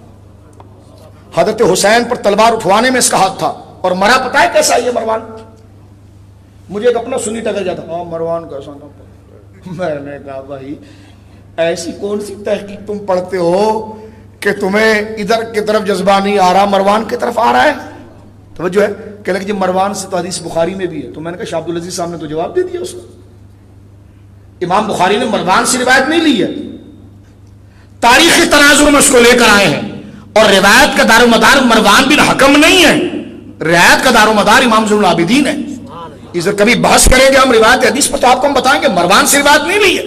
حضرت حسین پر تلوار اٹھوانے میں اس کا ہاتھ تھا، اور مرا پتا ہے کیسا یہ مروان؟ مجھے ایک اپنا سنی ٹکر جاتا، ہاں مروان کیسا تھا؟ میں نے کہا بھائی ایسی کون سی تحقیق تم پڑھتے ہو کہ تمہیں ادھر کی طرف جذبہ نہیں آ رہا، مروان کی طرف آ رہا ہے؟ توجہ ہے کہ لگے جی مروان سے تو حدیث بخاری میں بھی ہے، تو میں نے کہا شاہ عبدالعزیز صاحب نے تو جواب دے دیا اس کو، امام بخاری نے مروان سے روایت نہیں لی ہے، تاریخی تناظر میں اس کو لے کر آئے ہیں، اور روایت کا دار و مدار مروان بن حکم نہیں ہے، روایت کا دار و مدار امام زین العابدین ہے۔ اس کبھی بحث کریں گے ہم روایت حدیث پر تو آپ کو ہم بتائیں گے مروان سے روایت نہیں لی ہے۔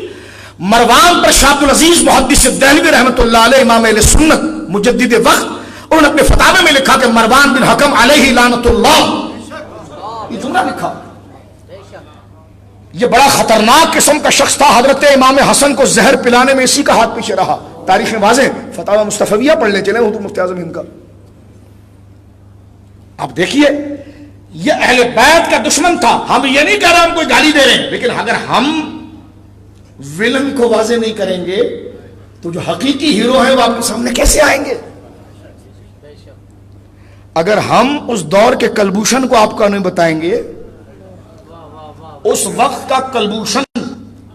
مروان پر شاہ عبدالعزیز محدث دہلوی رحمۃ اللہ علیہ امام اہل سنت مجدد وقت، انہوں نے اپنے فتاوی میں لکھا کہ مروان بن حکم علیہ لعنت اللہ، یہ جملہ لکھا، یہ بڑا خطرناک قسم کا شخص تھا، حضرت امام حسن کو زہر پلانے میں اسی کا ہاتھ پیچھے رہا، تاریخ میں واضح، فتاوی مصطفیہ پڑھ لیں، چلیں حضور مفتی اعظم ہند کا۔ آپ دیکھیے یہ اہل بیت کا دشمن تھا، ہم یہ نہیں کہہ رہے ہم کوئی گالی دے رہے ہیں، لیکن اگر ہم ویلن کو واضح نہیں کریں گے تو جو حقیقی ہیرو ہیں وہ آپ کے سامنے کیسے آئیں گے؟ اگر ہم اس دور کے کلبھوشن کو آپ کو نہیں بتائیں گے، اس وقت کا کلبھوشن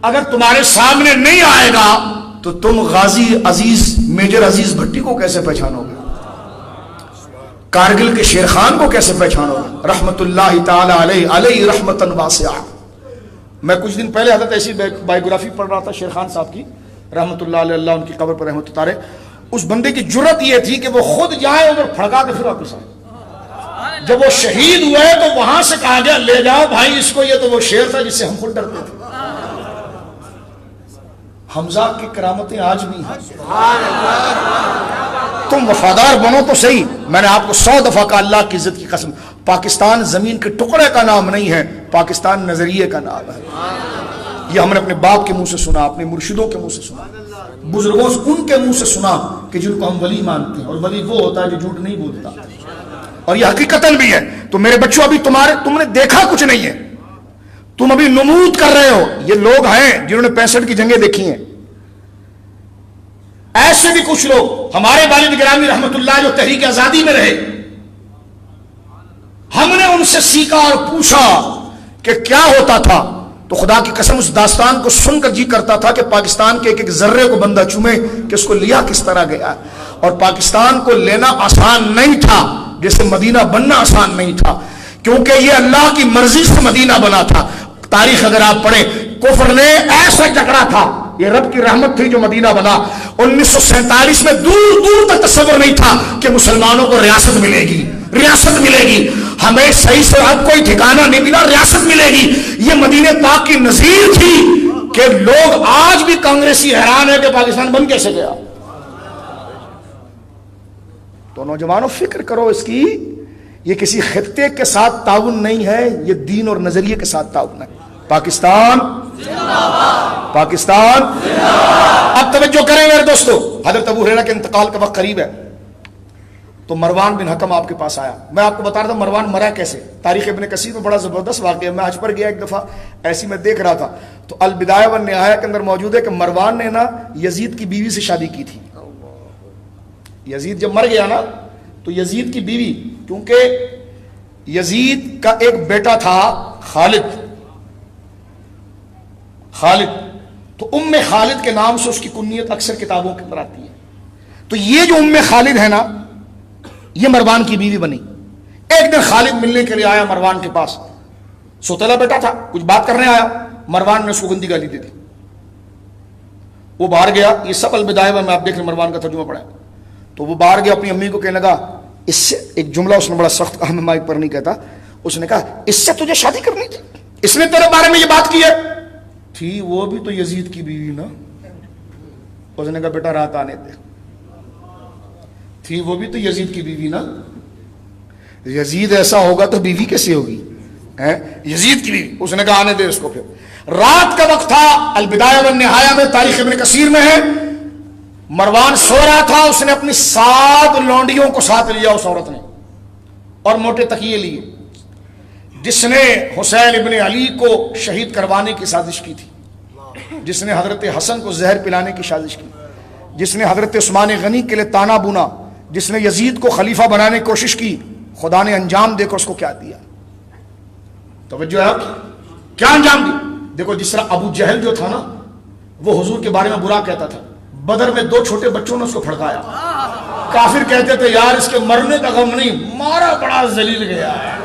اگر تمہارے سامنے نہیں آئے گا تو تم غازی عزیز میجر عزیز بھٹی کو کیسے پہچانو گے؟ کارگل کے شیر خان کو کیسے پہچانو گے؟ رحمت اللہ تعالی علیہ علیہ رحمتن واسعہ۔ میں کچھ دن پہلے حضرت ایسی بائیوگرافی پڑھ رہا تھا شیر خان صاحب کی رحمت اللہ علیہ، اللہ ان کی قبر پر رحمت اتارے۔ اس بندے کی جرت یہ تھی کہ وہ خود جائے ادھر پھڑکا کے پھر واپس آئے۔ جب وہ شہید ہوئے تو وہاں سے کہا گیا لے جاؤ بھائی اس کو، یہ تو وہ شیر تھا جس سے ہم خود ڈرتے تھے۔ حمزہ کی کرامتیں آج بھی ہیں، تم وفادار بنو تو صحیح۔ میں نے آپ کو 100 دفعہ کہا اللہ کی عزت کی قسم، پاکستان زمین کے ٹکڑے کا نام نہیں ہے، پاکستان نظریے کا نام ہے۔ یہ ہم نے اپنے باپ کے منہ سے سنا، اپنے مرشدوں کے منہ سے سنا، بزرگوں سے ان کے منہ سے سنا کہ جن کو ہم ولی مانتے ہیں، اور ولی وہ ہوتا ہے جو جھوٹ نہیں بولتا، اور یہ حقیقتاً بھی ہے۔ تو میرے بچوں ابھی تم نے دیکھا کچھ نہیں ہے، تم ابھی نمود کر رہے ہو۔ یہ لوگ ہیں جنہوں نے 65 کی جنگیں دیکھی ہیں، ایسے بھی کچھ لوگ ہمارے والد گرامی رحمت اللہ جو تحریک آزادی میں رہے، ہم نے ان سے سیکھا اور پوچھا کہ کیا ہوتا تھا، تو خدا کی قسم اس داستان کو سن کر جی کرتا تھا کہ پاکستان کے ایک ایک ذرے کو بندہ چومے کہ اس کو لیا کس طرح گیا، اور پاکستان کو لینا آسان نہیں تھا، جیسے مدینہ بننا آسان نہیں تھا، کیونکہ یہ اللہ کی مرضی سے مدینہ بنا تھا۔ تاریخ اگر آپ پڑھیں، کفر نے ایسا جکڑا تھا، یہ رب کی رحمت تھی جو مدینہ بنا۔ 1947 میں دور دور تک تصور نہیں تھا کہ مسلمانوں کو ریاست ملے گی، ریاست ملے گی، ہمیں صحیح سے اب کوئی ٹھکانہ نہیں ملا، ریاست ملے گی۔ یہ مدینہ پاک کی نظیر تھی کہ لوگ آج بھی کانگریسی حیران ہے کہ پاکستان بن کیسے گیا۔ تو نوجوانوں فکر کرو اس کی، یہ کسی خطے کے ساتھ تعاون نہیں ہے، یہ دین اور نظریے کے ساتھ تعاون ہے۔ پاکستان پاکستان۔ اب توجہ کریں میرے دوستو، حضرت ابو ہریرہ کے انتقال کا وقت قریب ہے، تو مروان بن حکم آپ کے پاس آیا۔ میں آپ کو بتا رہا تھا مروان مرا کیسے، تاریخ ابن کثیر میں بڑا زبردست واقعہ ہے۔ میں حج پر گیا ایک دفعہ، ایسی میں دیکھ رہا تھا تو البدایہ والنہایہ کے اندر موجود ہے کہ مروان نے نا یزید کی بیوی سے شادی کی تھی۔ یزید جب مر گیا نا تو یزید کی بیوی، کیونکہ یزید کا ایک بیٹا تھا خالد، تو ام خالد کے نام سے اس کی کنیت اکثر کتابوں کے اندر آتی ہے۔ تو یہ جو ام خالد ہے نا، یہ مروان کی بیوی بنی۔ ایک دن خالد ملنے کے لیے آیا مروان کے پاس، سوتیلا بیٹا تھا، کچھ بات کرنے آیا، مروان نے اس کو گندی گالی دے دی، وہ باہر گیا۔ یہ سب البدایہ میں آپ دیکھ لیں، مروان کا ترجمہ پڑھا، تو وہ باہر گیا اپنی امی کو کہنے لگا، اس سے ایک جملہ اس نے بڑا سخت کہا، میں مائک پر نہیں کہتا، اس نے کہا اس سے تجھے شادی کرنی تھی، اس نے تیرے بارے میں یہ بات کی ہے؟ تھی وہ بھی تو یزید کی بیوی نا۔ اس نے کہا بیٹا رات آنے دے، تھی وہ بھی تو یزید کی بیوی نا، یزید ایسا ہوگا تو بیوی کیسے ہوگی، یزید کی بیوی۔ اس نے کہا آنے دے اس کو۔ پھر رات کا وقت تھا، البدایہ والنہایہ میں تاریخ ابن کثیر میں ہے، مروان سو رہا تھا, اس نے اپنی 7 لونڈیوں کو ساتھ لیا اس عورت نے, اور موٹے تکیے لیے, جس نے حسین ابن علی کو شہید کروانے کی سازش کی تھی, جس نے حضرت حسن کو زہر پلانے کی سازش کی, جس نے حضرت عثمان غنی کے لیے تانا بنا, جس نے یزید کو خلیفہ بنانے کی کوشش کی. خدا نے انجام دیکھو اس کو کیا دیا. توجہ ہے کیا انجام دیا؟ دیکھو جس طرح ابو جہل جو تھا نا, وہ حضور کے بارے میں برا کہتا تھا. بدر میں 2 چھوٹے بچوں نے اس کو پھڑکایا. کافر کہتے تھے یار اس کے مرنے کا غم نہیں, مارا بڑا ذلیل گیا ہے.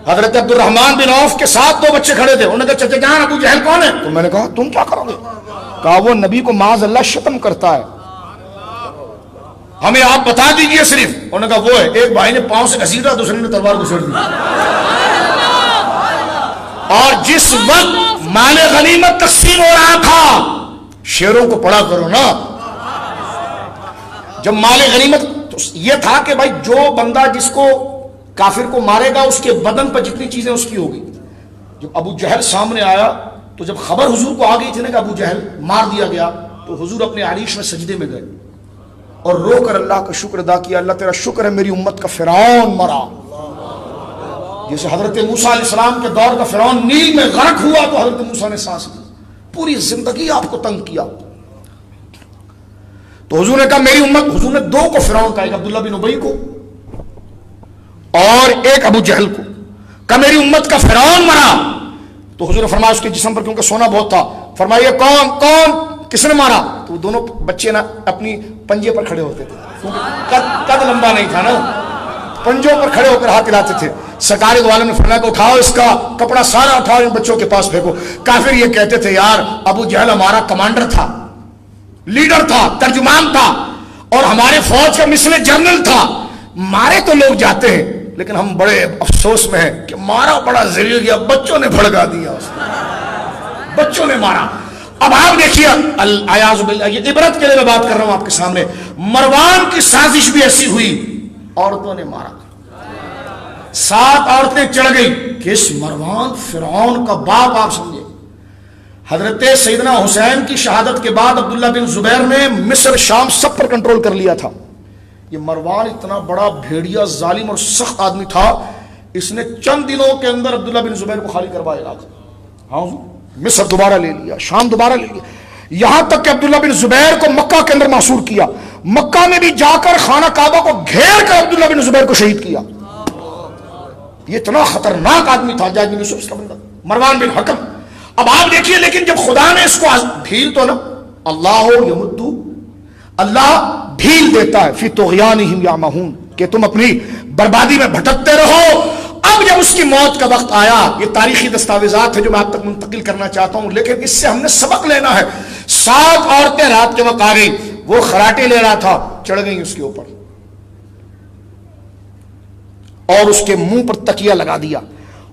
حضرت عبد الرحمن بن عوف کے ساتھ 2 بچے کھڑے تھے. انہوں نے کہا چچا جان ابو جہل کون ہے؟ تو میں نے کہا تم کیا کرو گے؟ کہا وہ نبی کو معاذ اللہ شتم کرتا ہے, ہمیں آپ بتا دیجئے صرف. انہوں نے کہا وہ ہے. ایک بھائی نے پاؤں سے گھسیٹا, دوسرے نے تلوار گھسیٹ دی. اور جس وقت مال غنیمت تقسیم ہو رہا تھا, شیروں کو پڑھا کرو نا, جب مال غنیمت تو یہ تھا کہ بھائی جو بندہ جس کو کافر کو مارے گا اس کے بدن پر جتنی چیزیں اس کی ہوگی. جب ابو جہل سامنے آیا تو جب خبر حضور کو آ گئی تھی نا کہ ابو جہل مار دیا گیا, تو حضور اپنے عریش میں سجدے میں گئے اور رو کر اللہ کا شکر ادا کیا. اللہ تیرا شکر ہے میری امت کا فرعون مرا. جیسے حضرت موسیٰ علیہ السلام کے دور کا فرعون نیل میں غرق ہوا تو حضرت موسیٰ نے سانس لی. پوری زندگی آپ کو تنگ کیا. تو حضور نے کہا میری امت, حضور نے 2 کو فرعون کہا, ایک عبداللہ بن ابی کو اور ایک ابو جہل کو. کہا میری امت کا فرعون مرا. تو حضور نے فرمایا اس کے جسم پر کیونکہ سونا بہت تھا, فرمایا کون کس نے مارا؟ تو وہ دونوں بچے نا اپنی پنجے پر کھڑے ہوتے تھے, کیونکہ قد لمبا نہیں تھا نا, پنجوں پر کھڑے ہو کر ہاتھ ہلاتے تھے. سرکار دو عالم نے فرمایا کہ اٹھاؤ اس کا کپڑا سارا اٹھاؤ, ان بچوں کے پاس پھینکو. کافر یہ کہتے تھے یار ابو جہل ہمارا کمانڈر تھا, لیڈر تھا, ترجمان تھا, اور ہمارے فوج کا مثل جنرل تھا, مارے تو لوگ جاتے ہیں لیکن ہم بڑے افسوس میں ہیں کہ مارا بڑا ذلیل گیا, بچوں نے بھڑکا دیا اسے, بچوں نے مارا. اب آپ دیکھیے الیاذ باللہ, یہ عبرت کے لیے میں بات کر رہا ہوں آپ کے سامنے. مروان کی سازش بھی ایسی ہوئی, عورتوں نے مارا. 7 عورتیں چڑھ گئی. کس مروان فرعون کا باپ, آپ سمجھے. حضرت سیدنا حسین کی شہادت کے بعد عبداللہ بن زبیر نے مصر شام سب پر کنٹرول کر لیا تھا. یہ مروان اتنا بڑا بھیڑیا ظالم اور سخت آدمی تھا, اس نے چند دنوں کے اندر عبداللہ بن زبیر کو خالی کروایا. ہاں مصر دوبارہ لے لیا, شام دوبارہ لے لیا, یہاں تک کہ عبداللہ بن زبیر کو مکہ کے اندر محصور کیا. مکہ میں بھی جا کر خانہ کعبہ کو گھیر کر عبداللہ بن زبیر کو شہید کیا. یہ اتنا خطرناک آدمی تھا حجاج بن یوسف کا بندہ مروان بن حکم. اب آپ دیکھیے لیکن جب خدا نے اس کو ڈھیل تو نا, اللہ یمدو, اللہ ڈھیل دیتا ہے فی طغیانہم یعمہون, کہ تم اپنی بربادی میں بھٹکتے رہو. اب جب اس کی موت کا وقت آیا, یہ تاریخی دستاویزات ہیں جو میں آپ تک منتقل کرنا چاہتا ہوں, لیکن اس سے ہم نے سبق لینا ہے. 7 عورتیں رات کے وقت آ گئی, وہ خراٹے لے رہا تھا, چڑھ گئی اس کے اوپر اور اس کے منہ پر تکیہ لگا دیا,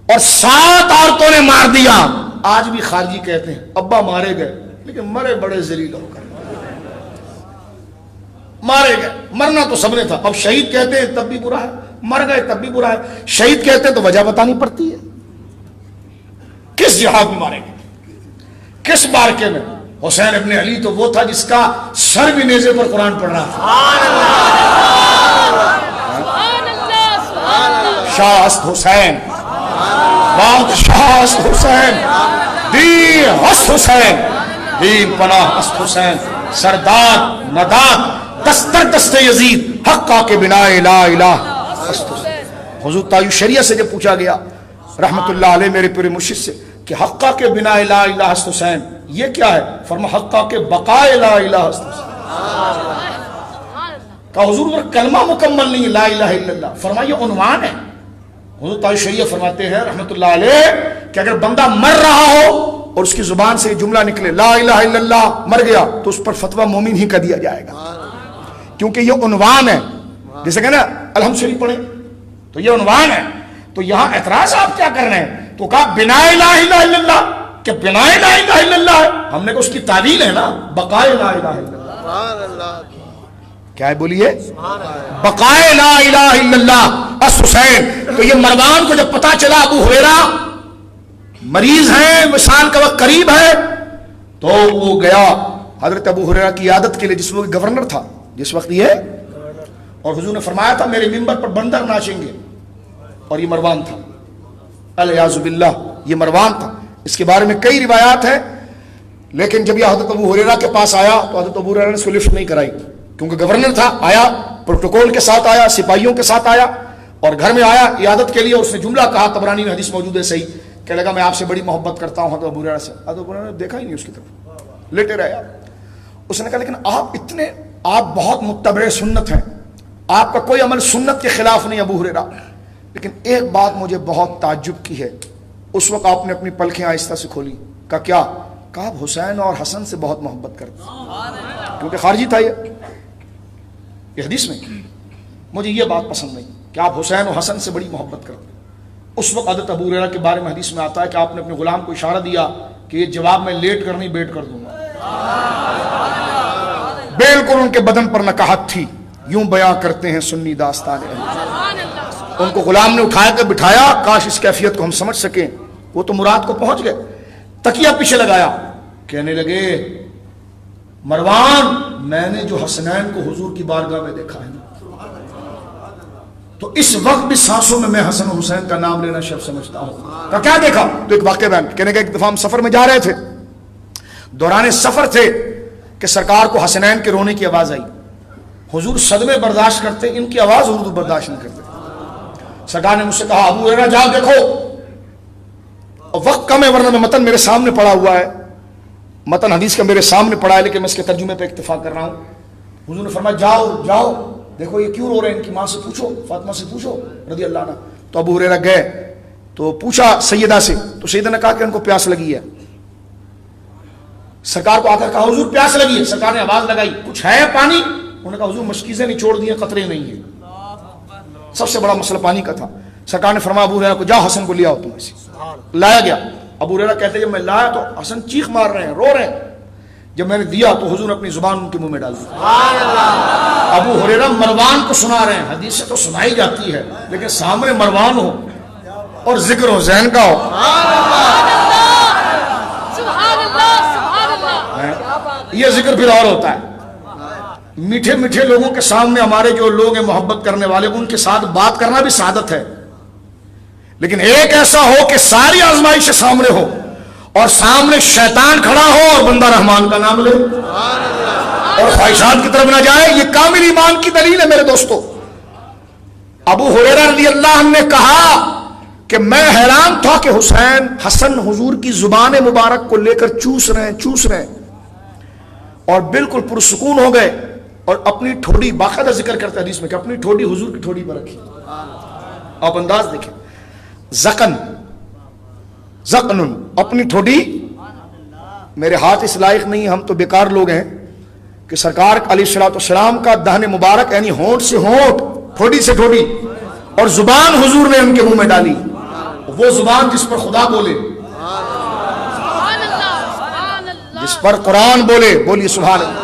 اور 7 عورتوں نے مار دیا. آج بھی خارجی کہتے ہیں ابا مارے گئے لیکن مرے بڑے ذلیل ہو کر, مارے گئے. مرنا تو سب نے تھا. اب شہید کہتے ہیں تب بھی برا ہے, مر گئے تب بھی برا ہے. شہید کہتے ہیں تو وجہ بتانی پڑتی ہے. کس جہاد میں مارے گئے, کس بارکے میں؟ حسین ابن علی تو وہ تھا جس کا سر بھی نیزے پر قرآن پڑھ رہا تھا. شاہ است حسین, بادشاہ است حسین, دین است حسین, دین پناہ است حسین, سردار نداد دستر دست یزید, حقا کے بنا لا الہ است حسین. حضور تاج شریعہ سے جب پوچھا گیا رحمت اللہ علیہ میرے پورے مرشد سے کہ حقا کے بنا لا الہ است حسین یہ کیا ہے؟ فرما حقا کے بقائے لا الہ است حسین. کہا حضور پر کلمہ مکمل نہیں لا الہ الا اللہ. فرما یہ عنوان ہے. حضور تاج شریعہ فرماتے ہیں رحمت اللہ علیہ کہ اگر بندہ مر رہا ہو اور اس کی زبان سے جملہ نکلے لا الہ الا اللہ, مر گیا, تو اس پر فتویٰ مومن ہی کا دیا جائے گا, کیونکہ یہ عنوان ہے. جیسے کہ نا الحمد شریف پڑھیں تو یہ عنوان ہے. تو یہاں اعتراض آپ کیا کر رہے ہیں؟ تو کہا بنا لا الہ الا اللہ, کہ بنا لا الہ الا اللہ ہے. ہم نے کہا اس کی تعویل ہے نا بقائے لا الہ الا اللہ. کیا ہے بولیے؟ بقائے لا الہ الا اللہ اس حسین. تو یہ مروان کو جب پتا چلا ابو ہریرہ مریض ہیں, وصال کا وقت قریب ہے, تو وہ گیا حضرت ابو ہریرہ کی عیادت کے لیے، جس وقت گورنر تھا، جس وقت یہ، اور حضور نے فرمایا تھا میرے منبر پر بندر ناچیں گے، اور یہ مروان تھا، الیاذ باللہ یہ مروان تھا۔ اس کے بارے میں کئی روایات ہیں، لیکن جب یہ حضرت ابو ہریرہ کے پاس آیا تو حضرت ابو ہریرہ نے اس کو لفٹ نہیں کرائی، کیونکہ گورنر تھا، آیا پروٹوکول کے ساتھ آیا، سپاہیوں کے ساتھ آیا، اور گھر میں آیا عیادت کے لیے، اور اس نے جملہ کہا، طبرانی میں حدیث موجود ہے صحیح، کہنے لگا میں آپ سے بڑی محبت کرتا ہوں حضرت ابو ہریرہ سے۔ حضرت ابو ہریرہ نے دیکھا ہی نہیں اس کی طرف، لیٹے رہے۔ اس نے کہا لیکن آپ بہت متبع سنت ہیں، آپ کا کوئی عمل سنت کے خلاف نہیں ابو ہریرہ، لیکن ایک بات مجھے بہت تعجب کی ہے۔ اس وقت آپ نے اپنی پلکیں آہستہ سے کھولی، کہا کیا؟ کہا آپ حسین اور حسن سے بہت محبت کرتے ہیں، کیونکہ خارجی تھا یہ حدیث میں۔ مجھے یہ بات پسند نہیں کہ آپ حسین اور حسن سے بڑی محبت کرتے ہیں۔ اس وقت حضرت ابو ہریرہ کے بارے میں حدیث میں آتا ہے کہ آپ نے اپنے غلام کو اشارہ دیا کہ یہ جواب میں لیٹ کر نہیں بیٹھ کر دوں گا۔ بالکل ان کے بدن پر نکاحت تھی، یوں بیان کرتے ہیں سنی داستان۔ ان کو غلام نے اٹھایا کر بٹھایا، کاش اس کیفیت کو ہم سمجھ سکیں۔ وہ تو مراد کو پہنچ گئے، تکیہ پیچھے لگایا، کہنے لگے مروان میں نے جو حسنین کو حضور کی بارگاہ میں دیکھا ہے تو اس وقت بھی سانسوں میں حسن و حسین کا نام لینا شرف سمجھتا ہوں۔ کہ کیا دیکھا؟ تو ایک واقعہ بیان، کہنے کہ ایک دفعہ ہم سفر میں جا رہے تھے، دوران سفر تھے کہ سرکار کو حسنین کے رونے کی آواز آئی۔ حضور صدمے برداشت کرتے، ان کی آواز حضور برداشت نہیں کرتے۔ سرکار نے مجھ سے کہا ابو ہریرہ جاؤ دیکھو، اور وقت کم ہے ورنہ میں متن میرے سامنے پڑا ہوا ہے، متن حدیث کا میرے سامنے پڑا ہے، لیکن میں اس کے ترجمے پہ اکتفا کر رہا ہوں۔ حضور نے فرمایا جاؤ جاؤ دیکھو یہ کیوں رو رہے ہیں، ان کی ماں سے پوچھو، فاطمہ سے پوچھو رضی اللہ عنہ۔ تو ابو ہریرہ گئے تو پوچھا سیدہ سے، تو سیدہ نے کہا کہ ان کو پیاس لگی ہے۔ سرکار کو آ کر کہا حضور پیاس لگی ہے۔ سرکار نے آواز لگائی کچھ ہے پانی؟ انہوں نے کہا حضور مشکیزیں نچوڑ دی ہیں، قطرے نہیں ہیں۔ سب سے بڑا مسئلہ پانی کا تھا۔ سرکار نے فرمایا ابو ہریرہ کو جاؤ حسن کو لے آؤ، تم ایسے لایا گیا۔ ابو ہریرہ کہتے جب میں لایا تو حسن چیخ مار رہے ہیں، رو رہے ہیں۔ جب میں نے دیا تو حضور نے اپنی زبان ان کے منہ میں ڈال دی۔ ابو ہریرہ مروان کو سنا رہے ہیں، حدیث سے تو سنائی جاتی ہے لیکن سامنے مروان ہو اور ذکر ہو زین کا ہو، یہ ذکر پھر اور ہوتا ہے۔ میٹھے میٹھے لوگوں کے سامنے ہمارے جو لوگ ہیں محبت کرنے والے، ان کے ساتھ بات کرنا بھی سعادت ہے، لیکن ایک ایسا ہو کہ ساری آزمائش سامنے ہو اور سامنے شیطان کھڑا ہو اور بندہ رحمان کا نام لے اور خواہشات کی طرف نہ جائے، یہ کامل ایمان کی دلیل ہے میرے دوستو۔ ابو ہریرہ رضی اللہ عنہ نے کہا کہ میں حیران تھا کہ حسین حسن حضور کی زبان مبارک کو لے کر چوس رہے ہیں اور بالکل پرسکون ہو گئے، اور اپنی ٹھوڑی، باقاعدہ ذکر کرتے حدیث میں کہ اپنی ٹھوڑی حضور کی ٹھوڑی پر رکھی۔ آپ انداز دیکھیں، زقن اپنی ٹھوڑی، میرے ہاتھ اس لائق نہیں، ہم تو بیکار لوگ ہیں کہ سرکار علیہ الصلوۃ والسلام کا دہن مبارک یعنی ہونٹ سے ہونٹ، ٹھوڑی سے ٹھوڑی، اور زبان حضور نے ان کے منہ میں ڈالی، وہ زبان جس پر خدا بولے، جس پر قرآن بولے، بولیے سبحان اللہ۔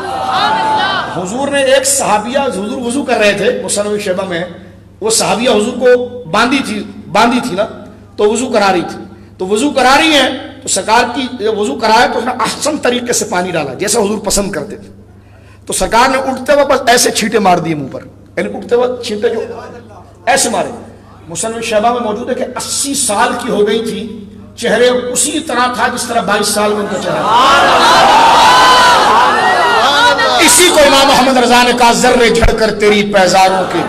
حضور نے ایک صحابیہ، حضور وضو کر رہے تھے مصنف شیبہ میں، وہ صحابیہ حضور کو باندھی تھی نا، تو وضو کرا رہی تھی، تو وضو کرا رہی ہیں تو سرکار کی وضو کرایا تو اس نے احسن طریقے سے پانی ڈالا جیسا حضور پسند کرتے تھے، تو سرکار نے اٹھتے وقت بس ایسے چھینٹے مار دیے منہ پر، یعنی اٹھتے وقت چھینٹے جو ایسے مارے۔ مصنف شیبہ میں موجود ہے کہ 80 سال کی ہو گئی تھی، چہرے اسی طرح تھا جس طرح 22 سال میں ان کا چہرہ۔ اسی کو امام محمد رضا نے کہا ذرے جھڑ کر تیری پیزاروں کے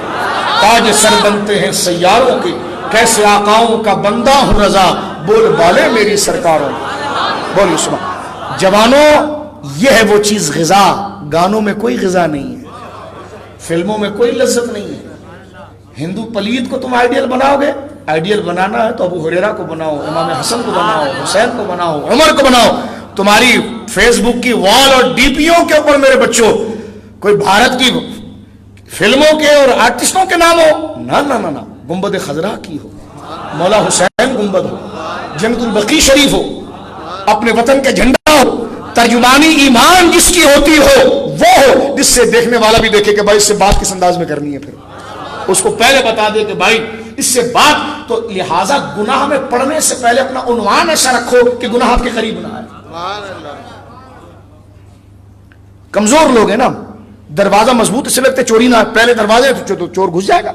تاج سر بنتے ہیں سیاروں کے، کیسے آقاؤں کا بندہ ہوں رضا، بول بالے میری سرکاروں۔ بولیے سبحان۔ جوانوں یہ ہے وہ چیز غذا، گانوں میں کوئی غذا نہیں ہے، فلموں میں کوئی لذت نہیں ہے۔ ہندو پلید کو تم آئیڈیل بناؤ گے، آئیڈیل بنانا ہے تو ابو ہریرہ کو بناؤ، امام حسن کو بناؤ، حسین کو بناؤ، عمر کو بناؤ۔ تمہاری فیس بک کی وال اور ڈی پیوں کے اوپر میرے بچوں کوئی بھارت کی فلموں کے اور آرٹسٹوں کے نام ہو، نہ، گنبد خضرا کی ہو، مولا حسین گنبد ہو، جنت البقیع شریف ہو، اپنے وطن کا جھنڈا ہو، ترجمانی ایمان جس کی ہوتی ہو وہ ہو، جس سے دیکھنے والا بھی دیکھے کہ بھائی اس سے بات کس انداز میں کرنی ہے، پھر اس کو پہلے بتا دے کہ بھائی اس سے بات، تو لہٰذا گناہ میں پڑھنے سے پہلے اپنا عنوان ایسا رکھو کہ گناہ آپ کے قریب نہ آئے۔ کمزور لوگ ہیں نا, دروازہ مضبوط اس لیے رکھتے چوری نہ, پہلے دروازے تو چور گھس جائے گا.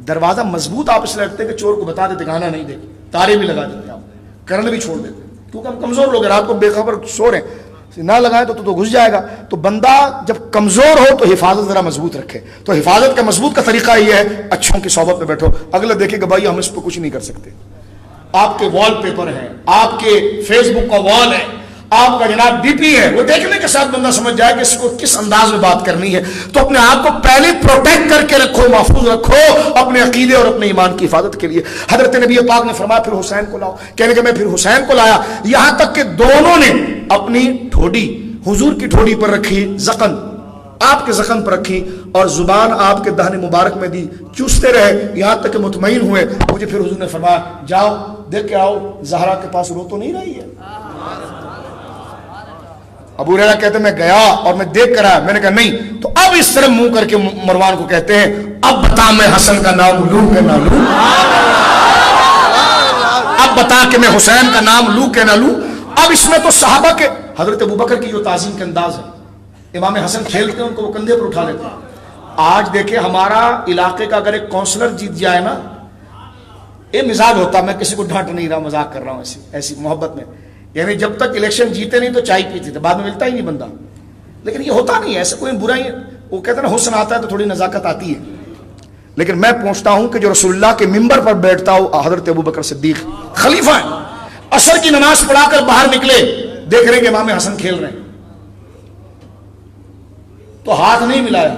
دروازہ مضبوط آپ اس لیے رکھتے کہ چور کو بتا دیتے گانا نہیں دے, تارے بھی لگا دیتے, آپ کرنٹ بھی چھوڑ دیتے, کیونکہ ہم کمزور لوگ ہیں, رات کو بے خبر سو رہے ہیں, نہ لگائیں تو گھس جائے گا. تو بندہ جب کمزور ہو تو حفاظت ذرا مضبوط رکھے. تو حفاظت کا مضبوط کا طریقہ یہ ہے, اچھوں کی صحبت میں بیٹھو. اگلا دیکھے کہ بھائی ہم اس پہ کچھ نہیں کر سکتے, آپ کے وال پیپر ہیں, آپ کے فیس بک کا وال ہے, آپ کا جناب ڈی پی ہے, وہ دیکھنے کے ساتھ بندہ سمجھ جائے کہ اس کو کس انداز میں بات کرنی ہے. تو اپنے آپ کو پہلے پروٹیکٹ کر کے رکھو, محفوظ رکھو اپنے عقیدے اور اپنے ایمان کی حفاظت کے لیے. حضرت نبی پاک نے فرمایا پھر حسین کو لاؤ, کہنے کہ میں پھر حسین کو لایا, یہاں تک کہ دونوں نے اپنی ٹھوڈی حضور کی ٹھوڈی پر رکھی, زخم آپ کے زخم پر رکھی, اور زبان آپ کے دہن مبارک میں دی, چوستے رہے یہاں تک کہ مطمئن ہوئے. مجھے پھر حضور نے فرمایا جاؤ دیکھ کے آؤ زہرا کے پاس رو تو نہیں رہی ہے. ابو ہریرہ کہتے میں گیا اور میں دیکھ کر آیا, میں نے کہا نہیں. تو اب اس طرح منہ کر کے مروان کو کہتے ہیں اب بتا میں حسن کا نام لوں کہ نہ لوں, اب بتا کہ میں حسین کا نام لوں کہ نہ لوں. اب اس میں تو صحابہ کے حضرت ابوبکر کی جو تعظیم کے انداز ہے, امام حسن کھیلتے ہیں ان کو وہ کندھے پر اٹھا لیتے ہیں. آج دیکھیں ہمارا علاقے کا اگر ایک کونسلر جیت جائے نا, یہ مزاج ہوتا, میں کسی کو ڈانٹ نہیں رہا, مذاق کر رہا ہوں ایسی محبت میں, یعنی جب تک الیکشن جیتے نہیں تو چائے پیتے تھے, بعد میں ملتا ہی نہیں بندہ. لیکن یہ ہوتا نہیں ہے, ایسا کوئی برا ہی, وہ کہتے ہیں نا حسن آتا ہے تو تھوڑی نزاکت آتی ہے. لیکن میں پوچھتا ہوں کہ جو رسول اللہ کے ممبر پر بیٹھتا ہو حضرت ابوبکر صدیق خلیفہ ہیں, عصر کی نماز پڑھا کر باہر نکلے, دیکھ رہے کہ امام حسن کھیل رہے ہیں, تو ہاتھ نہیں ملایا,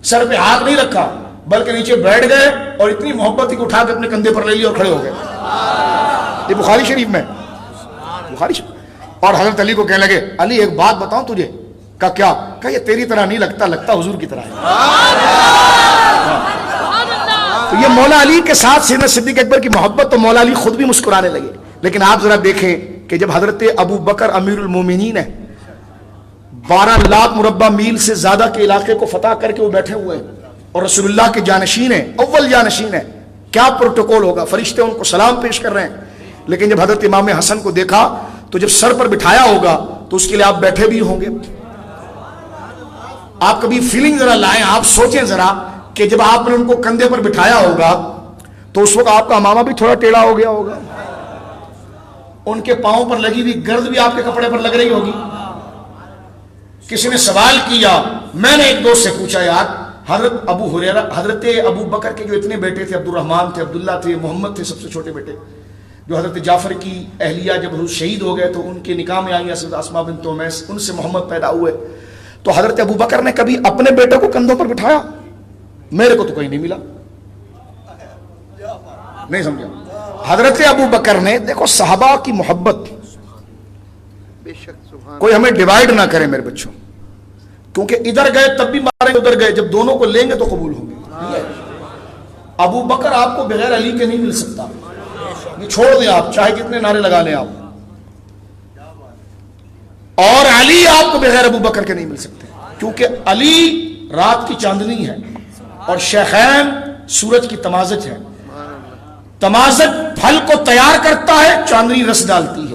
سر پہ ہاتھ نہیں رکھا, بلکہ نیچے بیٹھ گئے اور اتنی محبت ہی اٹھا کے اپنے کندھے پر لے لی اور کھڑے ہو گئے. یہ بخاری شریف میں, بخاری شریف. اور حضرت علی کو کہنے لگے علی ایک بات بتاؤں تجھے, کا کیا, کہ یہ تیری طرح نہیں لگتا, لگتا حضور کی طرح ہے. تو یہ مولا علی کے ساتھ سیدنا صدیق اکبر کی محبت, تو مولا علی خود بھی مسکرانے لگے. لیکن آپ ذرا دیکھیں کہ جب حضرت ابو بکر امیر المومنین ہے, 12 لاکھ مربع میل سے زیادہ کے علاقے کو فتح کر کے وہ بیٹھے ہوئے ہیں, اور رسول اللہ کے جانشین ہیں, اول جانشین ہیں, کیا پروٹوکول ہوگا, فرشتے ان کو سلام پیش کر رہے ہیں. لیکن جب حضرت امام حسن کو دیکھا تو جب سر پر بٹھایا ہوگا تو اس کے لیے آپ بیٹھے بھی ہوں گے. آپ کبھی فیلنگ ذرا لائیں, آپ سوچیں ذرا کہ جب آپ نے ان کو کندھے پر بٹھایا ہوگا تو اس وقت آپ کا امامہ بھی تھوڑا ٹیڑھا ہو گیا ہوگا, ان کے پاؤں پر لگی ہوئی گرد بھی آپ کے کپڑے پر لگ رہی ہوگی. کسی نے سوال کیا, میں نے ایک دوست سے پوچھا یار حضرت ابو ہریرہ, حضرت ابو بکر کے جو اتنے بیٹے تھے, عبد الرحمن تھے, عبداللہ تھے, محمد تھے, سب سے چھوٹے بیٹے, جو حضرت جعفر کی اہلیہ جب حضور شہید ہو گئے تو ان کے نکاح میں آئی حضرت اسماء بنت امیس, ان سے محمد پیدا ہوئے. تو حضرت ابو بکر نے کبھی اپنے بیٹے کو کندھوں پر بٹھایا؟ میرے کو تو کہیں نہیں ملا, نہیں سمجھا. حضرت ابو بکر نے, دیکھو صحابہ کی محبت, کوئی ہمیں ڈیوائیڈ نہ کرے میرے بچوں, کیونکہ ادھر گئے تب بھی مارے, ادھر گئے, جب دونوں کو لیں گے تو قبول ہوں گے. ابو بکر آپ کو بغیر علی کے نہیں مل سکتا, یہ چھوڑ دیں آپ, چاہے کتنے نعرے لگا لیں آپ, اور علی آپ کو بغیر ابو بکر کے نہیں مل سکتے, کیونکہ علی رات کی چاندنی ہے اور شیخین سورج کی تمازج ہے. تمازج پھل کو تیار کرتا ہے, چاندنی رس ڈالتی ہے.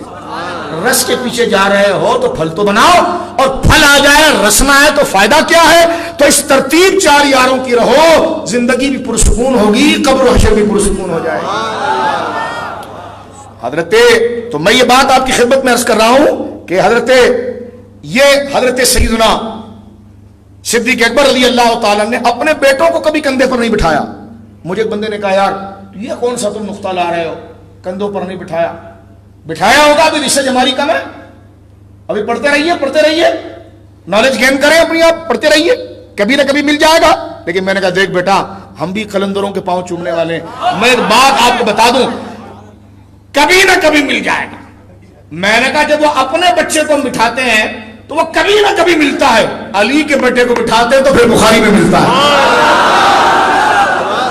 رس کے پیچھے جا رہے ہو تو پھل تو بناؤ, اور پھل آ جائے رس نہ ہے تو فائدہ کیا ہے. تو اس ترتیب 4 یاروں کی رہو, زندگی بھی پرسکون ہوگی, قبر و حشر بھی پرسکون ہو جائے. حضرت, تو میں یہ بات آپ کی خدمت میں عرض کر رہا ہوں کہ حضرت سیدنا صدیق اکبر رضی اللہ تعالیٰ نے اپنے بیٹوں کو کبھی کندھے پر نہیں بٹھایا. مجھے ایک بندے نے کہا یار یہ کون سا تم نقطہ لا رہے ہو, کندھوں پر نہیں بٹھایا. بٹھایا ہوگا, ابھی ریسرچ ہماری کم ہے, ابھی پڑھتے رہیے, نالج گین کریں اپنی, آپ پڑھتے رہیے, کبھی نہ کبھی مل جائے گا. لیکن میں نے کہا دیکھ بیٹا, ہم بھی قلندروں کے پاؤں چومنے والے ہیں, میں ایک بات آپ کو بتا دوں, کبھی نہ کبھی مل جائے گا. میں نے کہا جب وہ اپنے بچے کو بٹھاتے ہیں تو وہ کبھی نہ کبھی ملتا ہے, علی کے بیٹے کو بٹھاتے ہیں تو پھر بخاری میں ملتا ہے.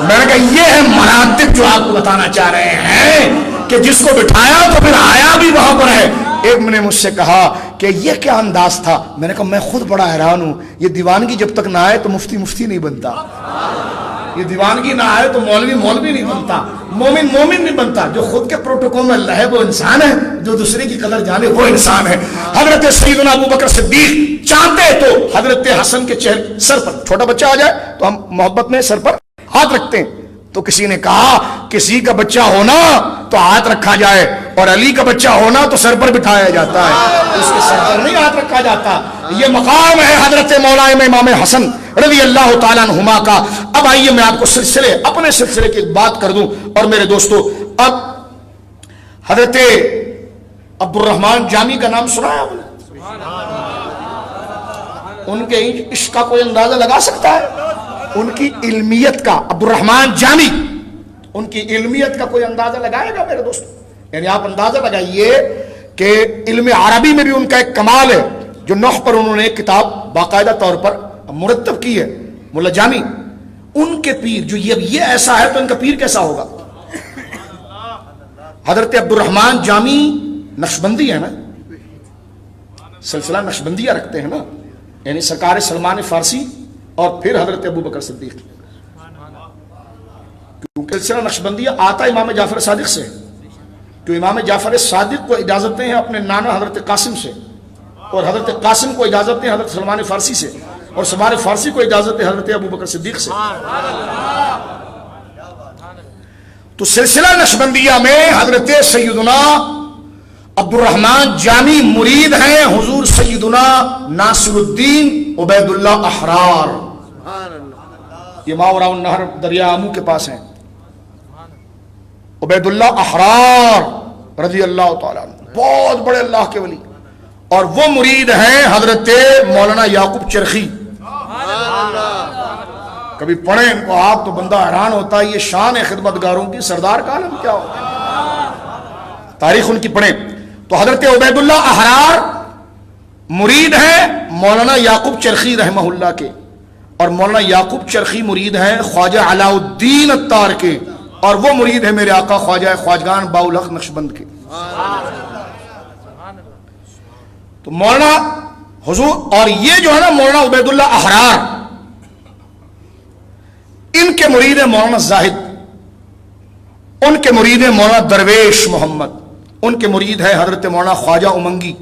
میں نے کہا یہ ہے مراتب جو آپ کو بتانا چاہ رہے ہیں, کہ جس کو بٹھایا تو پھر آیا بھی وہاں پر ہے. ایک نے مجھ سے کہا کہ یہ کیا انداز تھا, میں نے کہا میں خود بڑا حیران ہوں, یہ دیوانگی جب تک نہ آئے تو مفتی نہیں بنتا. یہ دیوانگی نہ آئے تو مولوی مولوی نہیں بنتا، مومن مومن نہیں بنتا۔ جو خود کے پروٹوکول میں رہے وہ انسان ہے، جو دوسرے کی قدر جانے وہ انسان ہے۔ حضرت سیدنا ابو بکر صدیق چاہتے تو حضرت حسن کے چہرے سر پر، چھوٹا بچہ آ جائے تو ہم محبت میں سر پر ہاتھ رکھتے ہیں، تو کسی نے کہا کسی کا بچہ ہونا تو ہاتھ رکھا جائے، اور علی کا بچہ ہونا تو سر پر بٹھایا جاتا ہے، اس کے سر پر نہیں ہاتھ رکھا جاتا۔ یہ مقام ہے حضرت مولانا امام حسن رضی اللہ تعالیٰ عنہما کا۔ اب آئیے میں آپ کو اپنے سلسلے کی بات کر دوں، اور میرے دوستو اب حضرت عبد الرحمن جامی کا نام سنا ہے آپ نے؟ ان کے عشق کا کوئی اندازہ لگا سکتا ہے؟ ان کی علمیت کا، عبد الرحمن جامی، ان کی علمیت کا کوئی اندازہ لگائے گا میرے دوستو؟ یعنی آپ اندازہ لگائیے کہ علم عربی میں بھی ان کا ایک کمال ہے، جو نحو پر انہوں نے ایک کتاب باقاعدہ طور پر مرتب کی ہے، مولا جامی۔ ان کے پیر جو یہ ایسا ہے تو ان کا پیر کیسا ہوگا؟ حضرت عبد الرحمن جامی نقشبندی ہے نا، سلسلہ نقشبندیہ رکھتے ہیں نا، یعنی سرکار سلمان فارسی اور پھر حضرت ابو بکر صدیق، کیونکہ سلسلہ نقشبندیہ آتا امام جعفر صادق سے، تو امام جعفر صادق کو اجازتیں ہیں اپنے نانا حضرت قاسم سے، اور حضرت قاسم کو اجازتیں حضرت سلمان فارسی سے، اور سلمان فارسی کو اجازت ہے حضرت ابو بکر صدیق سے۔ تو سلسلہ نقشبندیہ میں حضرت سیدنا عبد الرحمن جامی مرید ہیں حضور سیدنا ناصر الدین عبید اللہ احرار، یہ ماورا النہر دریا آمو کے پاس ہیں، عبید اللہ احرار رضی اللہ تعالیٰ عنہ، بہت بڑے اللہ کے ولی، اور وہ مرید ہیں حضرت مولانا یعقوب چرخی۔ کبھی پڑھیں ان کو آپ تو بندہ حیران ہوتا ہے، یہ شان ہے خدمتگاروں کی، سردار کا عالم کیا ہوتا ہے، تاریخ ان کی پڑھیں۔ تو حضرت عبید اللہ احرار مرید ہیں مولانا یعقوب چرخی رحمہ اللہ کے، اور مولانا یعقوب چرخی مرید ہیں خواجہ علاء الدین اتار کے، اور وہ مرید ہے میرے آقا خواجہ خواجگان باؤلحق نقشبند کے۔ تو مولانا حضور، اور یہ جو ہے نا مولانا عبید اللہ احرار، ان کے مرید ہیں مولانا زاہد، ان کے مرید ہیں مولانا درویش محمد، ان کے مرید ہے حضرت مولانا خواجہ امنگی،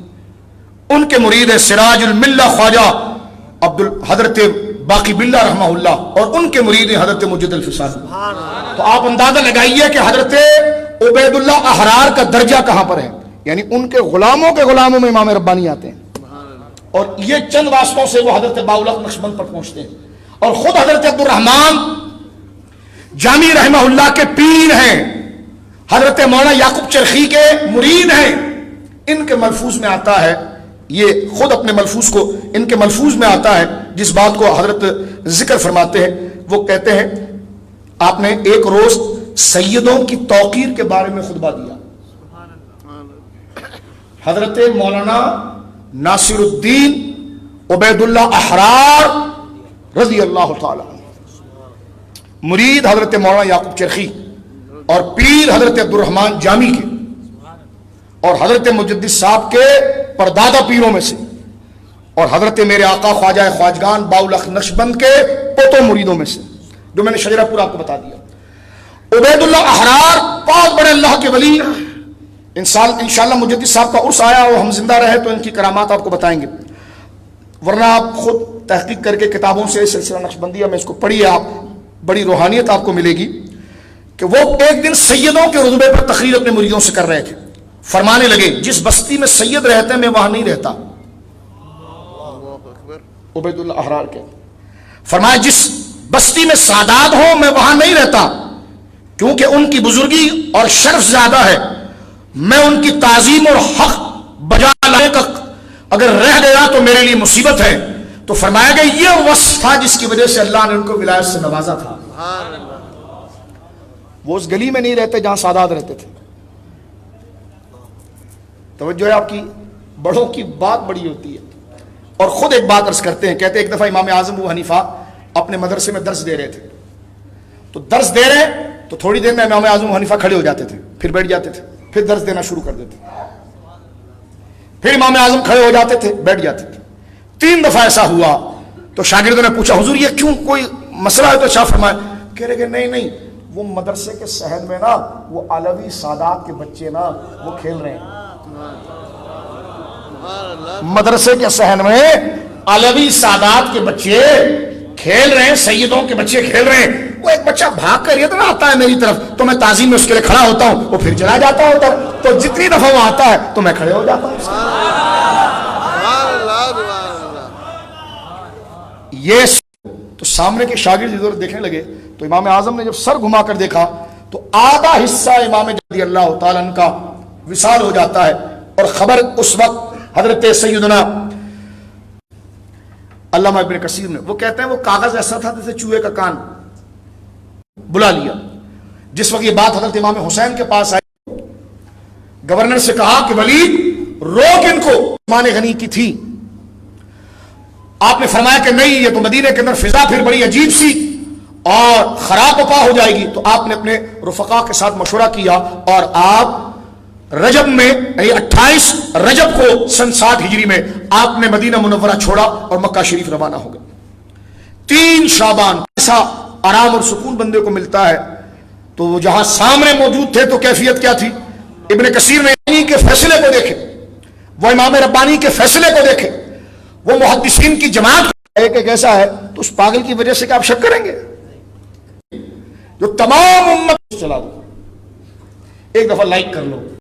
ان کے مرید ہے سراج الملہ خواجہ حضرت باقی باللہ رحمہ اللہ، اور ان کے مرید ہیں حضرت مجد الفساد۔ تو آپ اندازہ لگائیے کہ حضرت عبید اللہ احرار کا درجہ کہاں پر ہے، یعنی ان کے غلاموں کے غلاموں میں امام ربانی آتے ہیں، اور یہ چند واسطوں سے وہ حضرت باؤلحق نقشبند پر پہنچتے ہیں، اور خود حضرت عبد الرحمن جامی رحمہ اللہ کے پیر ہیں، حضرت مولانا یعقوب چرخی کے مرید ہیں۔ ان کے ملفوظ میں آتا ہے، یہ خود اپنے ملفوظ کو ان کے ملفوظ میں آتا ہے، جس بات کو حضرت ذکر فرماتے ہیں، وہ کہتے ہیں آپ نے ایک روز سیدوں کی توقیر کے بارے میں خطبہ دیا، حضرت مولانا ناصر الدین عبید اللہ احرار رضی اللہ تعالی عنہ، مرید حضرت مولانا یعقوب چرخی اور پیر حضرت عبد الرحمن جامی کے، اور حضرت مجدد صاحب کے پردادا پیروں میں سے، اور حضرت میرے آقا خواجہ خواجگان باؤلحق نقشبند کے پوتوں مریدوں میں سے، جو میں نے شجرہ پورا آپ کو بتا دیا۔ عبید اللہ احرار بہت بڑے اللہ کے ولی، انشاءاللہ مجدد صاحب کا عرس آیا اور ہم زندہ رہے تو ان کی کرامات آپ کو بتائیں گے، ورنہ آپ خود تحقیق کر کے کتابوں سے سلسلہ نقشبندیہ میں اس کو پڑھیے، آپ بڑی روحانیت آپ کو ملے گی۔ کہ وہ ایک دن سیدوں کے رتبے پر تقریر اپنے مریدوں سے کر رہے تھے، فرمانے لگے جس بستی میں سید رہتے ہیں میں وہاں نہیں رہتا۔ عبید اللہ احرار کے فرمایا جس بستی میں سادات ہو میں وہاں نہیں رہتا، کیونکہ ان کی بزرگی اور شرف زیادہ ہے، میں ان کی تعظیم اور حق بجا لانے کا اگر رہ گیا تو میرے لیے مصیبت ہے۔ تو فرمایا گیا یہ وصف تھا جس کی وجہ سے اللہ نے ان کو ولایت سے نوازا تھا۔ وہ اس گلی میں نہیں رہتے جہاں سادات رہتے تھے۔ توجہ ہے آپ کی، بڑوں کی بات بڑی ہوتی ہے۔ اور خود ایک بات عرض کرتے ہیں، کہتے ہیں ایک دفعہ امام اعظم ابو حنیفہ اپنے مدرسے میں درس دے رہے تھے، تو درس دے رہے تو تھوڑی دیر میں امام اعظم ابو حنیفہ کھڑے ہو جاتے تھے، پھر بیٹھ جاتے تھے، پھر درس دینا شروع کر دیتے، پھر امام اعظم کھڑے ہو جاتے تھے، بیٹھ جاتے تھے۔ 3 دفعہ ایسا ہوا تو شاگردوں نے پوچھا حضور یہ کیوں، کوئی مسئلہ ہے تو شاہ فرمائے۔ کہہ رہے کہ نہیں وہ مدرسے کے صحن میں نا وہ علوی سادات کے بچے نا وہ کھیل رہے ہیں. مدرسے کے صحن میں علوی سادات کے بچے کھیل رہے ہیں, سیدوں کے بچے کھیل رہے ہیں. وہ ایک بچہ بھاگ کر ادھر آتا ہے میری طرف تو میں تعظیم میں اس کے لیے کھڑا ہوتا ہوں, وہ پھر چلا جاتا ہے ادھر, تو جتنی دفعہ وہ آتا ہے تو میں کھڑے ہو جاتا ہوں. یہ تو سامنے کے شاگرد ادھر دیکھنے لگے تو امام اعظم نے جب سر گھما کر دیکھا تو آدھا حصہ امام رضی اللہ تعالیٰ عنہ کا وصال ہو جاتا ہے. اور خبر اس وقت حضرت سیدنا علامہ ابن کثیر نے, وہ کہتے ہیں وہ کاغذ ایسا تھا جیسے چوہے کا کان, بلا لیا. جس وقت یہ بات حضرت امام حسین کے پاس آئی, گورنر سے کہا کہ ولید روک ان کو, عثمان غنی کی تھی. آپ نے فرمایا کہ نہیں, یہ تو مدینے کے اندر فضا پھر بڑی عجیب سی اور خراب وفا ہو جائے گی. تو آپ نے اپنے رفقا کے ساتھ مشورہ کیا اور آپ رجب میں 28 رجب کو سن 60 ہجری میں آپ نے مدینہ منورہ چھوڑا اور مکہ شریف روانہ ہو گئے. 3 شعبان ایسا آرام اور سکون بندے کو ملتا ہے. تو وہ جہاں سامنے موجود تھے تو کیفیت کیا تھی. ابن کثیر نے ربانی کے فیصلے کو دیکھے, وہ امام ربانی کے فیصلے کو دیکھے, وہ محدثین کی جماعت ایک ایسا ہے تو اس پاگل کی وجہ سے کہ آپ شک کریں گے جو تمام امت چلا دو. ایک دفعہ لائک کر لو.